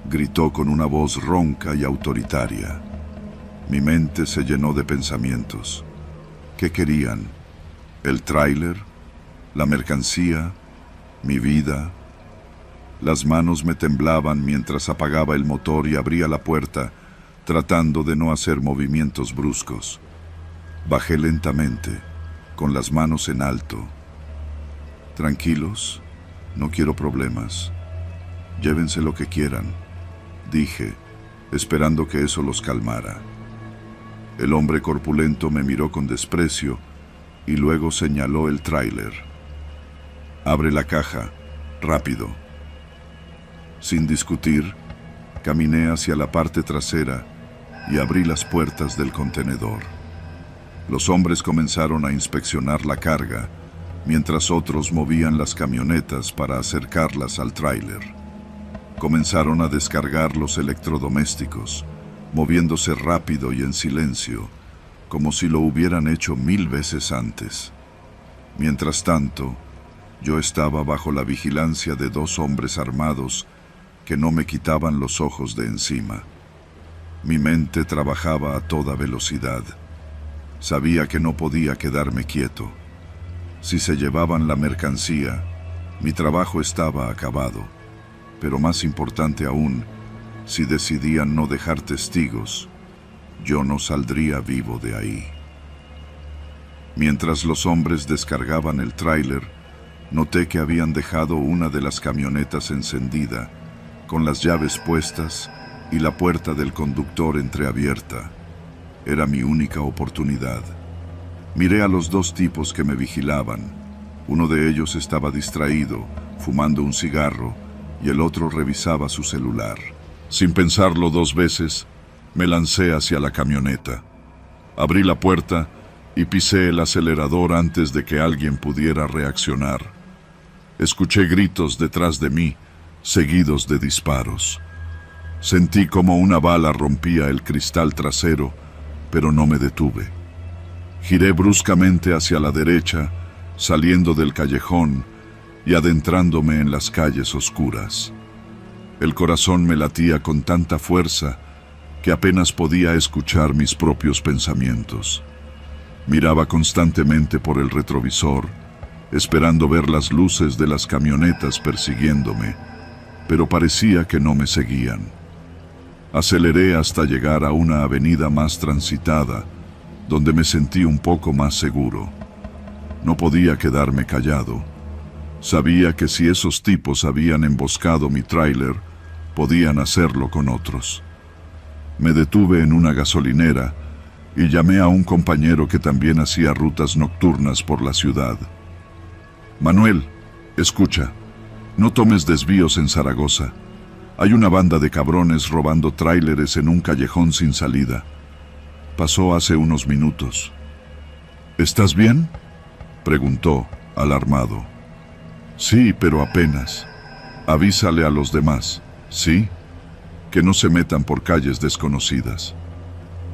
gritó con una voz ronca y autoritaria. Mi mente se llenó de pensamientos. ¿Qué querían? ¿El tráiler? ¿La mercancía? ¿Mi vida? Las manos me temblaban mientras apagaba el motor y abría la puerta, tratando de no hacer movimientos bruscos. Bajé lentamente, con las manos en alto. «Tranquilos, no quiero problemas. Llévense lo que quieran», dije, esperando que eso los calmara. El hombre corpulento me miró con desprecio y luego señaló el tráiler. «Abre la caja, rápido». Sin discutir, caminé hacia la parte trasera y abrí las puertas del contenedor. Los hombres comenzaron a inspeccionar la carga, mientras otros movían las camionetas para acercarlas al tráiler. Comenzaron a descargar los electrodomésticos, moviéndose rápido y en silencio, como si lo hubieran hecho 1000 veces antes. Mientras tanto, yo estaba bajo la vigilancia de 2 hombres armados que no me quitaban los ojos de encima. Mi mente trabajaba a toda velocidad. Sabía que no podía quedarme quieto. Si se llevaban la mercancía, mi trabajo estaba acabado. Pero más importante aún, si decidían no dejar testigos, yo no saldría vivo de ahí. Mientras los hombres descargaban el tráiler, noté que habían dejado una de las camionetas encendida, con las llaves puestas y la puerta del conductor entreabierta. Era mi única oportunidad. Miré a los 2 tipos que me vigilaban. Uno de ellos estaba distraído, fumando un cigarro, y el otro revisaba su celular. Sin pensarlo 2 veces, me lancé hacia la camioneta. Abrí la puerta y pisé el acelerador antes de que alguien pudiera reaccionar. Escuché gritos detrás de mí, seguidos de disparos. Sentí como una bala rompía el cristal trasero, pero no me detuve. Giré bruscamente hacia la derecha, saliendo del callejón y adentrándome en las calles oscuras. El corazón me latía con tanta fuerza que apenas podía escuchar mis propios pensamientos. Miraba constantemente por el retrovisor, esperando ver las luces de las camionetas persiguiéndome, pero parecía que no me seguían. Aceleré hasta llegar a una avenida más transitada, donde me sentí un poco más seguro. No podía quedarme callado. Sabía que si esos tipos habían emboscado mi tráiler, podían hacerlo con otros. Me detuve en una gasolinera y llamé a un compañero que también hacía rutas nocturnas por la ciudad. Manuel, escucha, no tomes desvíos en Zaragoza. Hay una banda de cabrones robando tráileres en un callejón sin salida. Pasó hace unos minutos. ¿Estás bien?, preguntó, alarmado. Sí, pero apenas. Avísale a los demás, ¿sí? Que no se metan por calles desconocidas.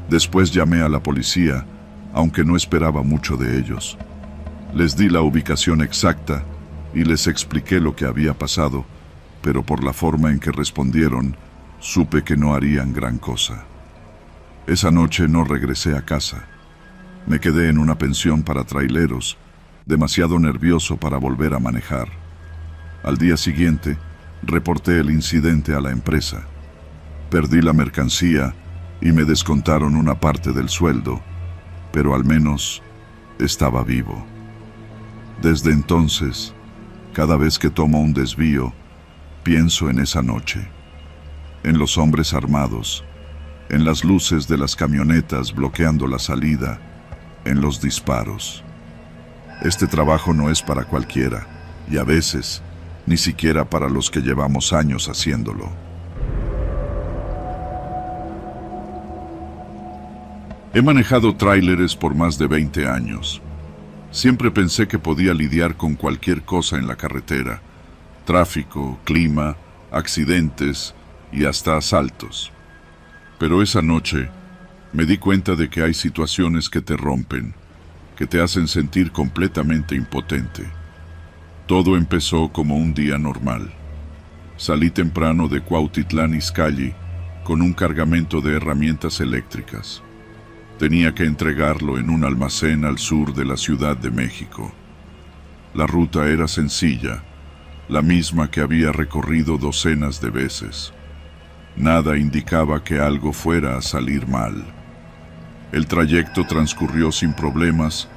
Después llamé a la policía, aunque no esperaba mucho de ellos. Les di la ubicación exacta y les expliqué lo que había pasado, pero por la forma en que respondieron, supe que no harían gran cosa. Esa noche no regresé a casa. Me quedé en una pensión para traileros, demasiado nervioso para volver a manejar. Al día siguiente, reporté el incidente a la empresa. Perdí la mercancía y me descontaron una parte del sueldo, pero al menos estaba vivo. Desde entonces, cada vez que tomo un desvío, pienso en esa noche, en los hombres armados, en las luces de las camionetas bloqueando la salida, en los disparos. Este trabajo no es para cualquiera, y a veces, ni siquiera para los que llevamos años haciéndolo. He manejado tráileres por más de 20 años. Siempre pensé que podía lidiar con cualquier cosa en la carretera: tráfico, clima, accidentes y hasta asaltos. Pero esa noche me di cuenta de que hay situaciones que te rompen, que te hacen sentir completamente impotente. Todo empezó como un día normal. Salí temprano de Cuautitlán Izcalli con un cargamento de herramientas eléctricas. Tenía que entregarlo en un almacén al sur de la Ciudad de México. La ruta era sencilla, la misma que había recorrido docenas de veces. Nada indicaba que algo fuera a salir mal. El trayecto transcurrió sin problemas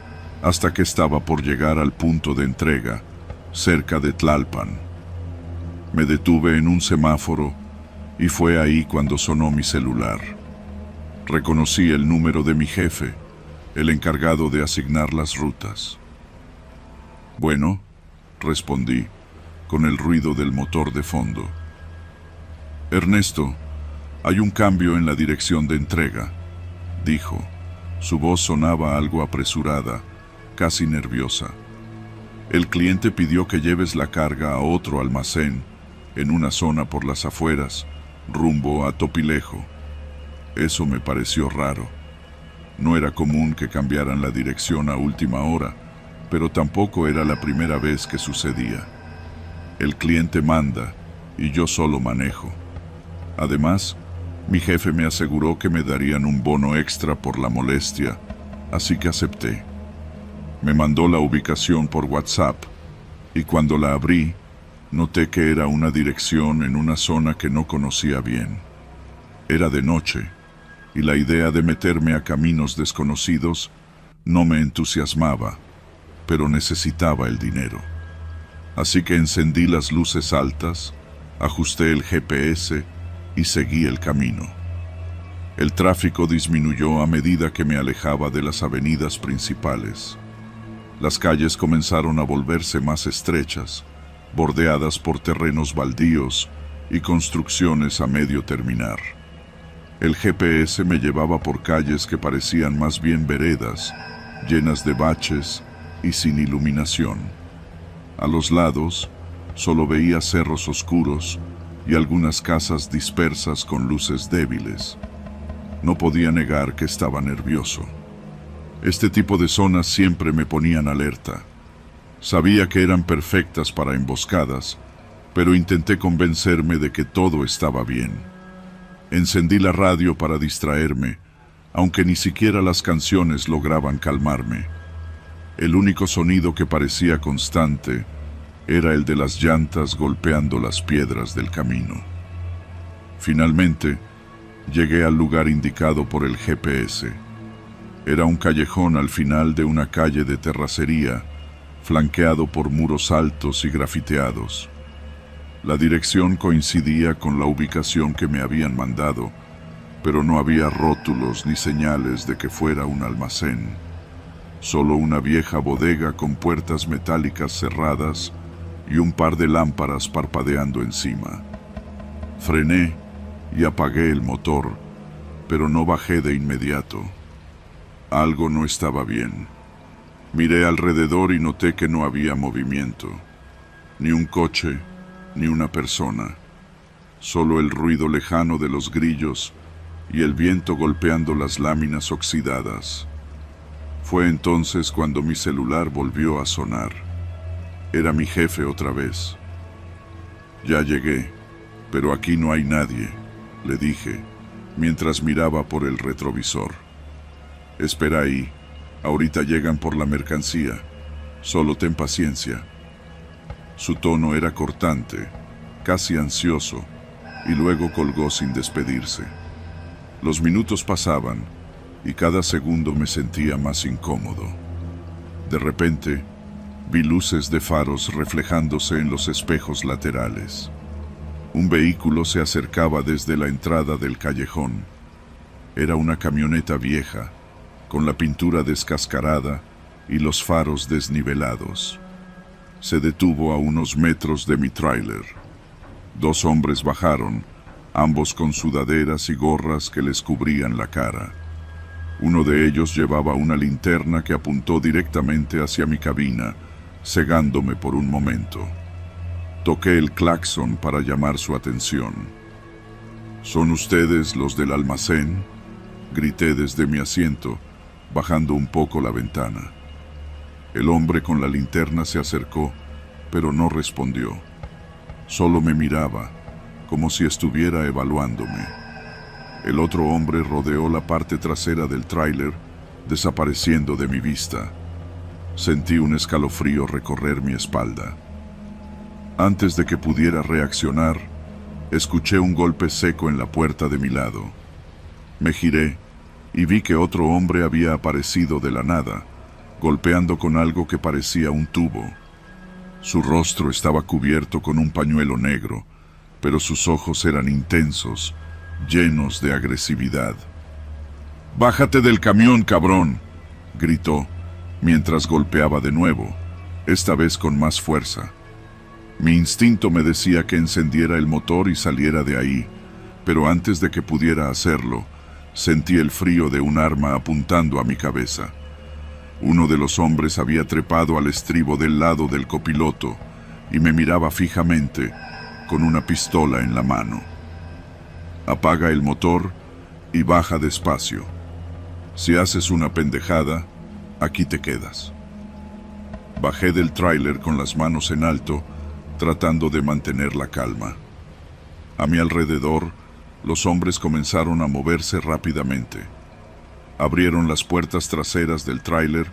hasta que estaba por llegar al punto de entrega, cerca de Tlalpan. Me detuve en un semáforo y fue ahí cuando sonó mi celular. Reconocí el número de mi jefe, el encargado de asignar las rutas. Bueno, respondí, con el ruido del motor de fondo. Ernesto, hay un cambio en la dirección de entrega, dijo. Su voz sonaba algo apresurada, casi nerviosa. El cliente pidió que lleves la carga a otro almacén, en una zona por las afueras, rumbo a Topilejo. Eso me pareció raro. No era común que cambiaran la dirección a última hora, pero tampoco era la primera vez que sucedía. El cliente manda y yo solo manejo. Además, mi jefe me aseguró que me darían un bono extra por la molestia, así que acepté. Me mandó la ubicación por WhatsApp y cuando la abrí, noté que era una dirección en una zona que no conocía bien. Era de noche y la idea de meterme a caminos desconocidos no me entusiasmaba, pero necesitaba el dinero. Así que encendí las luces altas, ajusté el GPS y seguí el camino. El tráfico disminuyó a medida que me alejaba de las avenidas principales. Las calles comenzaron a volverse más estrechas, bordeadas por terrenos baldíos y construcciones a medio terminar. El GPS me llevaba por calles que parecían más bien veredas, llenas de baches y sin iluminación. A los lados, solo veía cerros oscuros y algunas casas dispersas con luces débiles. No podía negar que estaba nervioso. Este tipo de zonas siempre me ponían alerta. Sabía que eran perfectas para emboscadas, pero intenté convencerme de que todo estaba bien. Encendí la radio para distraerme, aunque ni siquiera las canciones lograban calmarme. El único sonido que parecía constante era el de las llantas golpeando las piedras del camino. Finalmente, llegué al lugar indicado por el GPS. Era un callejón al final de una calle de terracería, flanqueado por muros altos y grafiteados. La dirección coincidía con la ubicación que me habían mandado, pero no había rótulos ni señales de que fuera un almacén. Solo una vieja bodega con puertas metálicas cerradas y un par de lámparas parpadeando encima. Frené y apagué el motor, pero no bajé de inmediato. Algo no estaba bien. Miré alrededor y noté que no había movimiento. Ni un coche, ni una persona. Solo el ruido lejano de los grillos y el viento golpeando las láminas oxidadas. Fue entonces cuando mi celular volvió a sonar. Era mi jefe otra vez. Ya llegué, pero aquí no hay nadie, le dije, mientras miraba por el retrovisor. Espera ahí, ahorita llegan por la mercancía, solo ten paciencia. Su tono era cortante, casi ansioso, y luego colgó sin despedirse. Los minutos pasaban, y cada segundo me sentía más incómodo. De repente, vi luces de faros reflejándose en los espejos laterales. Un vehículo se acercaba desde la entrada del callejón. Era una camioneta vieja, con la pintura descascarada y los faros desnivelados. Se detuvo a unos metros de mi tráiler. Dos hombres bajaron, ambos con sudaderas y gorras que les cubrían la cara. Uno de ellos llevaba una linterna que apuntó directamente hacia mi cabina, cegándome por un momento. Toqué el claxon para llamar su atención. ¿Son ustedes los del almacén?, grité desde mi asiento, bajando un poco la ventana. El hombre con la linterna se acercó, pero no respondió. Solo me miraba, como si estuviera evaluándome. El otro hombre rodeó la parte trasera del tráiler, desapareciendo de mi vista. Sentí un escalofrío recorrer mi espalda. Antes de que pudiera reaccionar, escuché un golpe seco en la puerta de mi lado. Me giré y vi que otro hombre había aparecido de la nada, golpeando con algo que parecía un tubo. Su rostro estaba cubierto con un pañuelo negro, pero sus ojos eran intensos, llenos de agresividad. «¡Bájate del camión, cabrón!», gritó, mientras golpeaba de nuevo, esta vez con más fuerza. Mi instinto me decía que encendiera el motor y saliera de ahí, pero antes de que pudiera hacerlo, sentí el frío de un arma apuntando a mi cabeza. Uno de los hombres había trepado al estribo del lado del copiloto y me miraba fijamente, con una pistola en la mano. «Apaga el motor y baja despacio. Si haces una pendejada, aquí te quedas. Bajé del tráiler con las manos en alto, tratando de mantener la calma. A mi alrededor, los hombres comenzaron a moverse rápidamente. Abrieron las puertas traseras del tráiler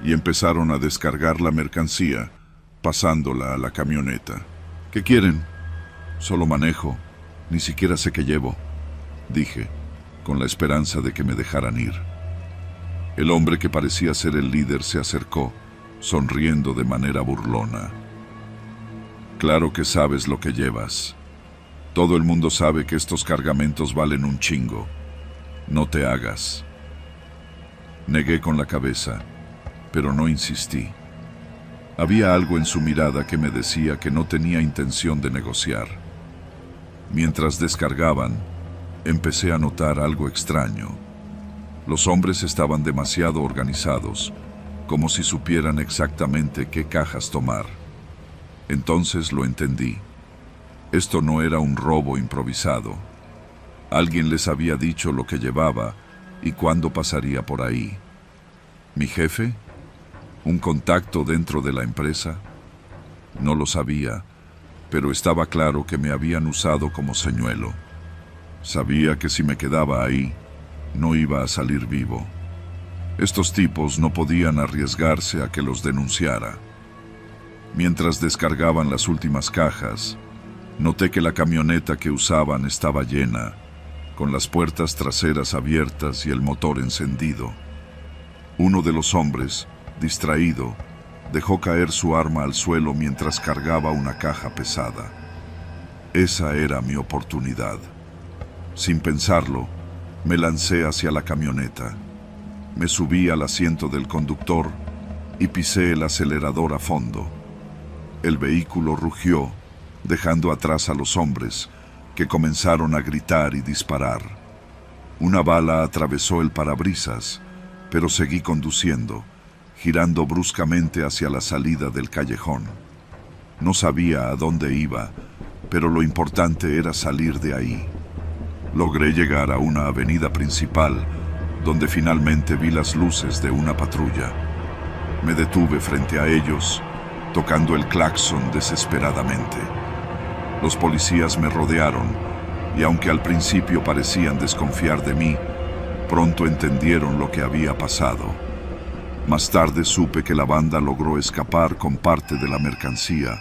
y empezaron a descargar la mercancía, pasándola a la camioneta. ¿Qué quieren? Solo manejo, ni siquiera sé qué llevo, dije, con la esperanza de que me dejaran ir. El hombre que parecía ser el líder se acercó, sonriendo de manera burlona. Claro que sabes lo que llevas. Todo el mundo sabe que estos cargamentos valen un chingo. No te hagas. Negué con la cabeza, pero no insistí. Había algo en su mirada que me decía que no tenía intención de negociar. Mientras descargaban, empecé a notar algo extraño. Los hombres estaban demasiado organizados, como si supieran exactamente qué cajas tomar. Entonces lo entendí. Esto no era un robo improvisado. Alguien les había dicho lo que llevaba y cuándo pasaría por ahí. ¿Mi jefe? ¿Un contacto dentro de la empresa? No lo sabía, pero estaba claro que me habían usado como señuelo. Sabía que si me quedaba ahí, no iba a salir vivo. Estos tipos no podían arriesgarse a que los denunciara. Mientras descargaban las últimas cajas, noté que la camioneta que usaban estaba llena, con las puertas traseras abiertas y el motor encendido. Uno de los hombres, distraído, dejó caer su arma al suelo mientras cargaba una caja pesada. Esa era mi oportunidad. Sin pensarlo, me lancé hacia la camioneta. Me subí al asiento del conductor y pisé el acelerador a fondo. El vehículo rugió, dejando atrás a los hombres, que comenzaron a gritar y disparar. Una bala atravesó el parabrisas, pero seguí conduciendo, girando bruscamente hacia la salida del callejón. No sabía a dónde iba, pero lo importante era salir de ahí. Logré llegar a una avenida principal, donde finalmente vi las luces de una patrulla. Me detuve frente a ellos, tocando el claxon desesperadamente. Los policías me rodearon, y aunque al principio parecían desconfiar de mí, pronto entendieron lo que había pasado. Más tarde supe que la banda logró escapar con parte de la mercancía,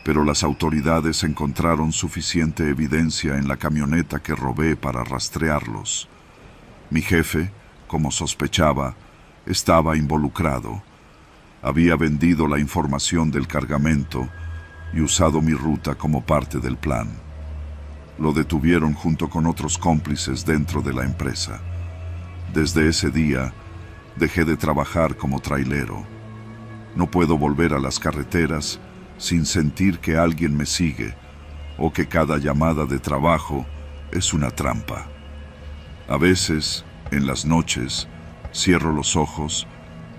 pero las autoridades encontraron suficiente evidencia en la camioneta que robé para rastrearlos. Mi jefe, como sospechaba, estaba involucrado. Había vendido la información del cargamento y usado mi ruta como parte del plan. Lo detuvieron junto con otros cómplices dentro de la empresa. Desde ese día, dejé de trabajar como trailero. No puedo volver a las carreteras sin sentir que alguien me sigue o que cada llamada de trabajo es una trampa. A veces, en las noches, cierro los ojos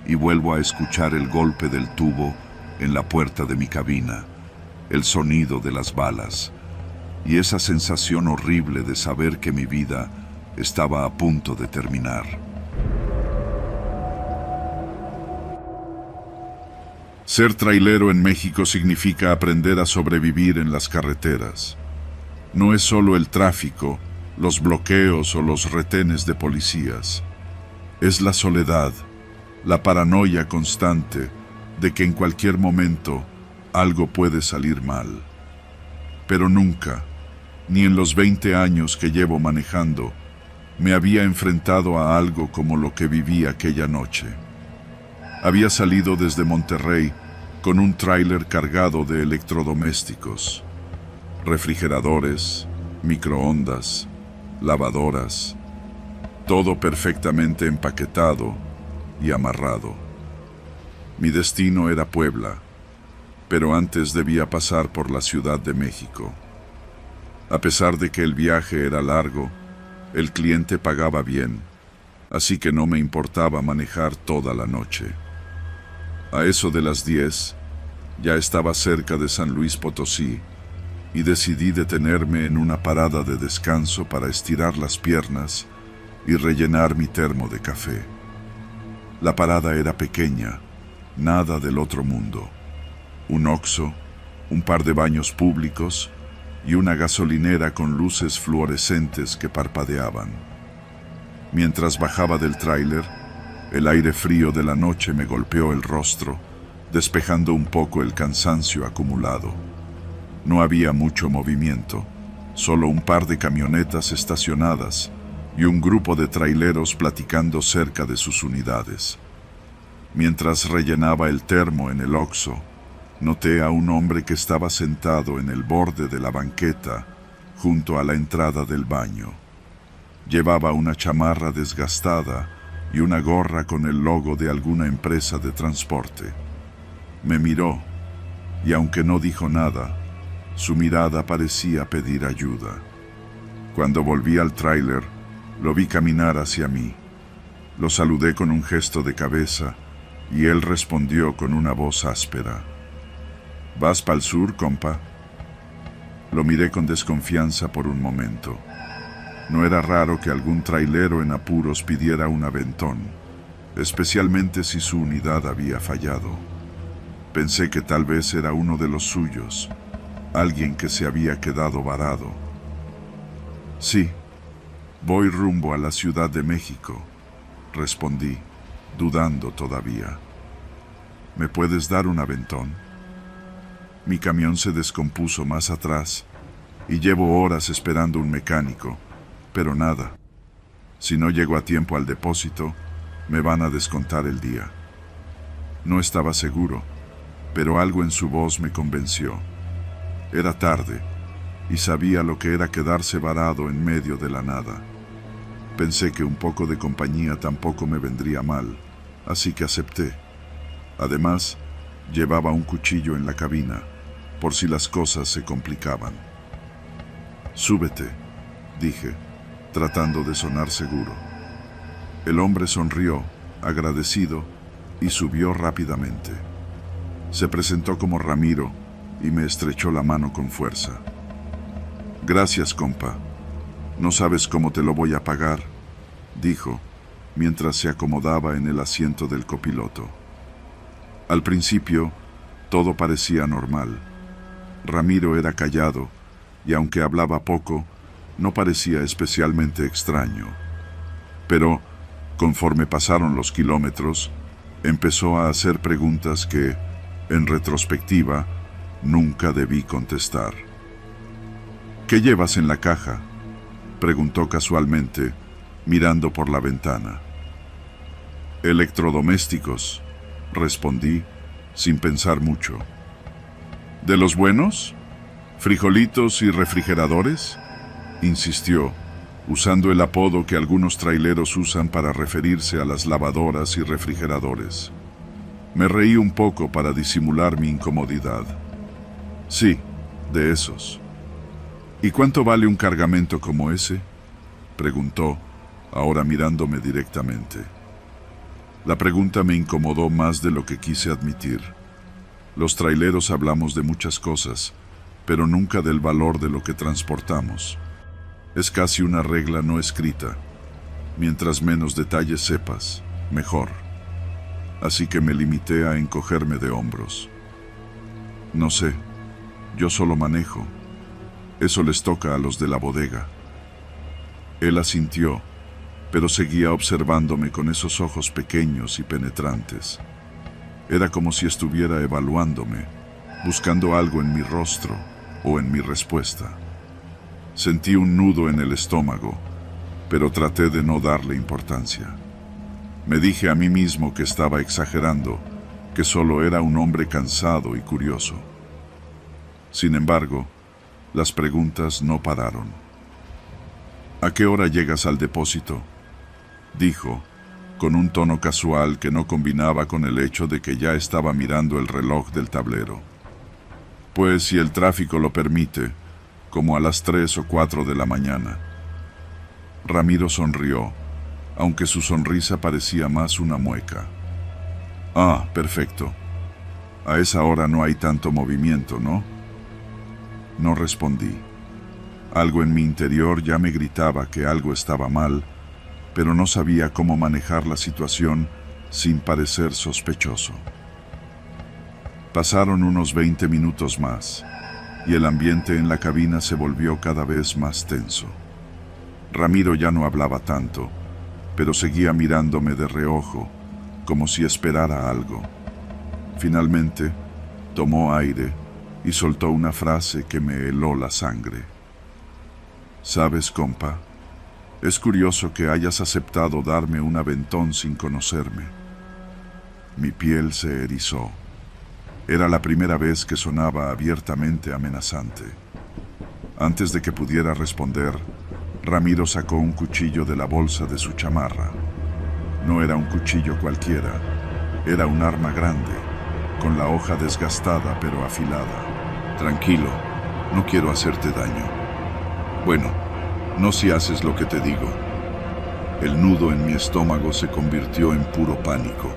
y vuelvo a escuchar el golpe del tubo en la puerta de mi cabina, el sonido de las balas y esa sensación horrible de saber que mi vida estaba a punto de terminar. Ser trailero en México significa aprender a sobrevivir en las carreteras. No es solo el tráfico, los bloqueos o los retenes de policías. Es la soledad, la paranoia constante de que en cualquier momento algo puede salir mal. Pero nunca, ni en los 20 años que llevo manejando, me había enfrentado a algo como lo que viví aquella noche. Había salido desde Monterrey con un tráiler cargado de electrodomésticos, refrigeradores, microondas, lavadoras, todo perfectamente empaquetado y amarrado. Mi destino era Puebla, pero antes debía pasar por la Ciudad de México. A pesar de que el viaje era largo, el cliente pagaba bien, así que no me importaba manejar toda la noche. A eso de las 10, ya estaba cerca de San Luis Potosí y decidí detenerme en una parada de descanso para estirar las piernas y rellenar mi termo de café. La parada era pequeña, nada del otro mundo. Un Oxxo, un par de baños públicos y una gasolinera con luces fluorescentes que parpadeaban. Mientras bajaba del tráiler, el aire frío de la noche me golpeó el rostro, despejando un poco el cansancio acumulado. No había mucho movimiento, solo un par de camionetas estacionadas y un grupo de traileros platicando cerca de sus unidades. Mientras rellenaba el termo en el Oxxo, noté a un hombre que estaba sentado en el borde de la banqueta junto a la entrada del baño. Llevaba una chamarra desgastada y una gorra con el logo de alguna empresa de transporte. Me miró, y aunque no dijo nada, su mirada parecía pedir ayuda. Cuando volví al tráiler, lo vi caminar hacia mí. Lo saludé con un gesto de cabeza, y él respondió con una voz áspera. ¿Vas pa'l sur, compa? Lo miré con desconfianza por un momento. No era raro que algún trailero en apuros pidiera un aventón, especialmente si su unidad había fallado. Pensé que tal vez era uno de los suyos, alguien que se había quedado varado. Sí, voy rumbo a la Ciudad de México, respondí, dudando todavía. ¿Me puedes dar un aventón? Mi camión se descompuso más atrás y llevo horas esperando un mecánico, pero nada. Si no llego a tiempo al depósito, me van a descontar el día. No estaba seguro, pero algo en su voz me convenció. Era tarde y sabía lo que era quedarse varado en medio de la nada. Pensé que un poco de compañía tampoco me vendría mal, así que acepté. Además, llevaba un cuchillo en la cabina, por si las cosas se complicaban. «Súbete», dije, tratando de sonar seguro. El hombre sonrió, agradecido, y subió rápidamente. Se presentó como Ramiro y me estrechó la mano con fuerza. «Gracias, compa. No sabes cómo te lo voy a pagar», dijo, mientras se acomodaba en el asiento del copiloto. Al principio, todo parecía normal. Ramiro era callado, y aunque hablaba poco, no parecía especialmente extraño. Pero, conforme pasaron los kilómetros, empezó a hacer preguntas que, en retrospectiva, nunca debí contestar. «¿Qué llevas en la caja?», preguntó casualmente, mirando por la ventana. «Electrodomésticos», respondí, sin pensar mucho. «¿De los buenos? ¿Frijolitos y refrigeradores?», insistió, usando el apodo que algunos traileros usan para referirse a las lavadoras y refrigeradores. Me reí un poco para disimular mi incomodidad. «Sí, de esos». «¿Y cuánto vale un cargamento como ese?», preguntó, ahora mirándome directamente. La pregunta me incomodó más de lo que quise admitir. Los traileros hablamos de muchas cosas, pero nunca del valor de lo que transportamos. Es casi una regla no escrita. Mientras menos detalles sepas, mejor. Así que me limité a encogerme de hombros. «No sé, yo solo manejo. Eso les toca a los de la bodega». Él asintió, pero seguía observándome con esos ojos pequeños y penetrantes. Era como si estuviera evaluándome, buscando algo en mi rostro o en mi respuesta. Sentí un nudo en el estómago, pero traté de no darle importancia. Me dije a mí mismo que estaba exagerando, que solo era un hombre cansado y curioso. Sin embargo, las preguntas no pararon. «¿A qué hora llegas al depósito?», dijo, con un tono casual que no combinaba con el hecho de que ya estaba mirando el reloj del tablero. «Pues si el tráfico lo permite, como a las 3 o 4 de la mañana». Ramiro sonrió, aunque su sonrisa parecía más una mueca. «Ah, perfecto. A esa hora no hay tanto movimiento, ¿no?». No respondí. Algo en mi interior ya me gritaba que algo estaba mal, pero no sabía cómo manejar la situación sin parecer sospechoso. Pasaron unos 20 minutos más, y el ambiente en la cabina se volvió cada vez más tenso. Ramiro ya no hablaba tanto, pero seguía mirándome de reojo, como si esperara algo. Finalmente, tomó aire y soltó una frase que me heló la sangre. «¿Sabes, compa? Es curioso que hayas aceptado darme un aventón sin conocerme». Mi piel se erizó. Era la primera vez que sonaba abiertamente amenazante. Antes de que pudiera responder, Ramiro sacó un cuchillo de la bolsa de su chamarra. No era un cuchillo cualquiera, era un arma grande, con la hoja desgastada pero afilada. «Tranquilo, no quiero hacerte daño». «Bueno, no si haces lo que te digo». El nudo en mi estómago se convirtió en puro pánico.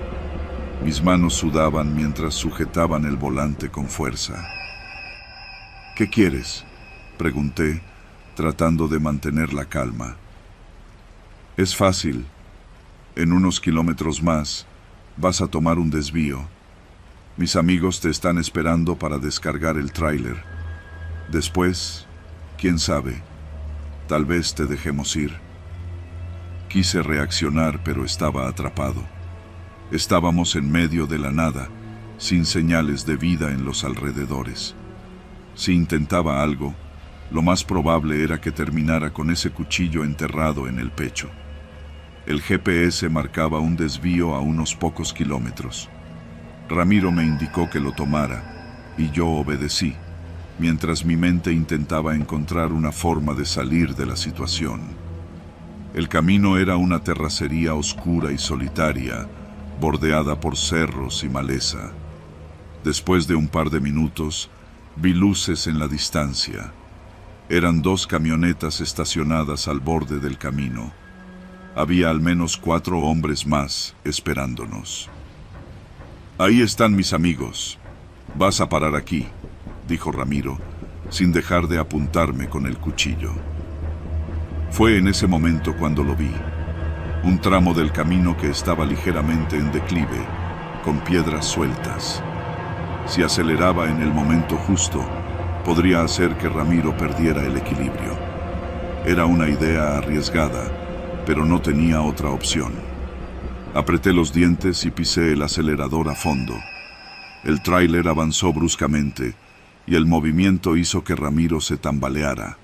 Mis manos sudaban mientras sujetaban el volante con fuerza. «¿Qué quieres?», pregunté, tratando de mantener la calma. «Es fácil. En unos kilómetros más vas a tomar un desvío. Mis amigos te están esperando para descargar el tráiler. Después, quién sabe, tal vez te dejemos ir». Quise reaccionar, pero estaba atrapado. Estábamos en medio de la nada, sin señales de vida en los alrededores. Si intentaba algo, lo más probable era que terminara con ese cuchillo enterrado en el pecho. El GPS marcaba un desvío a unos pocos kilómetros. Ramiro me indicó que lo tomara, y yo obedecí, mientras mi mente intentaba encontrar una forma de salir de la situación. El camino era una terracería oscura y solitaria, bordeada por cerros y maleza. Después de un par de minutos, vi luces en la distancia. Eran 2 camionetas estacionadas al borde del camino. Había al menos 4 hombres más esperándonos. «Ahí están mis amigos. Vas a parar aquí», dijo Ramiro, sin dejar de apuntarme con el cuchillo. Fue en ese momento cuando lo vi. Un tramo del camino que estaba ligeramente en declive, con piedras sueltas. Si aceleraba en el momento justo, podría hacer que Ramiro perdiera el equilibrio. Era una idea arriesgada, pero no tenía otra opción. Apreté los dientes y pisé el acelerador a fondo. El tráiler avanzó bruscamente, y el movimiento hizo que Ramiro se tambaleara.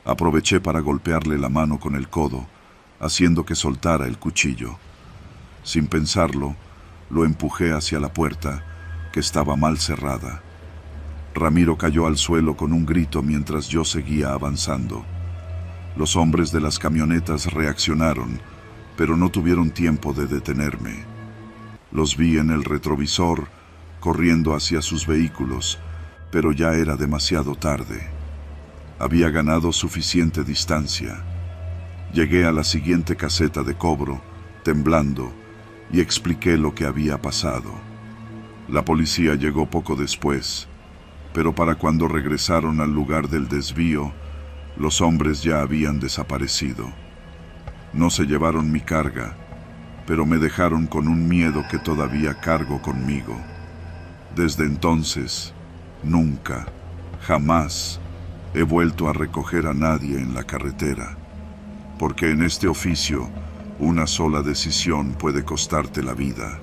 Aproveché para golpearle la mano con el codo, haciendo que soltara el cuchillo. Sin pensarlo, lo empujé hacia la puerta, que estaba mal cerrada. Ramiro cayó al suelo con un grito mientras yo seguía avanzando. Los hombres de las camionetas reaccionaron, pero no tuvieron tiempo de detenerme. Los vi en el retrovisor, corriendo hacia sus vehículos, pero ya era demasiado tarde. Había ganado suficiente distancia. Llegué a la siguiente caseta de cobro, temblando, y expliqué lo que había pasado. La policía llegó poco después, pero para cuando regresaron al lugar del desvío, los hombres ya habían desaparecido. No se llevaron mi carga, pero me dejaron con un miedo que todavía cargo conmigo. Desde entonces, nunca, jamás, he vuelto a recoger a nadie en la carretera. Porque en este oficio, una sola decisión puede costarte la vida.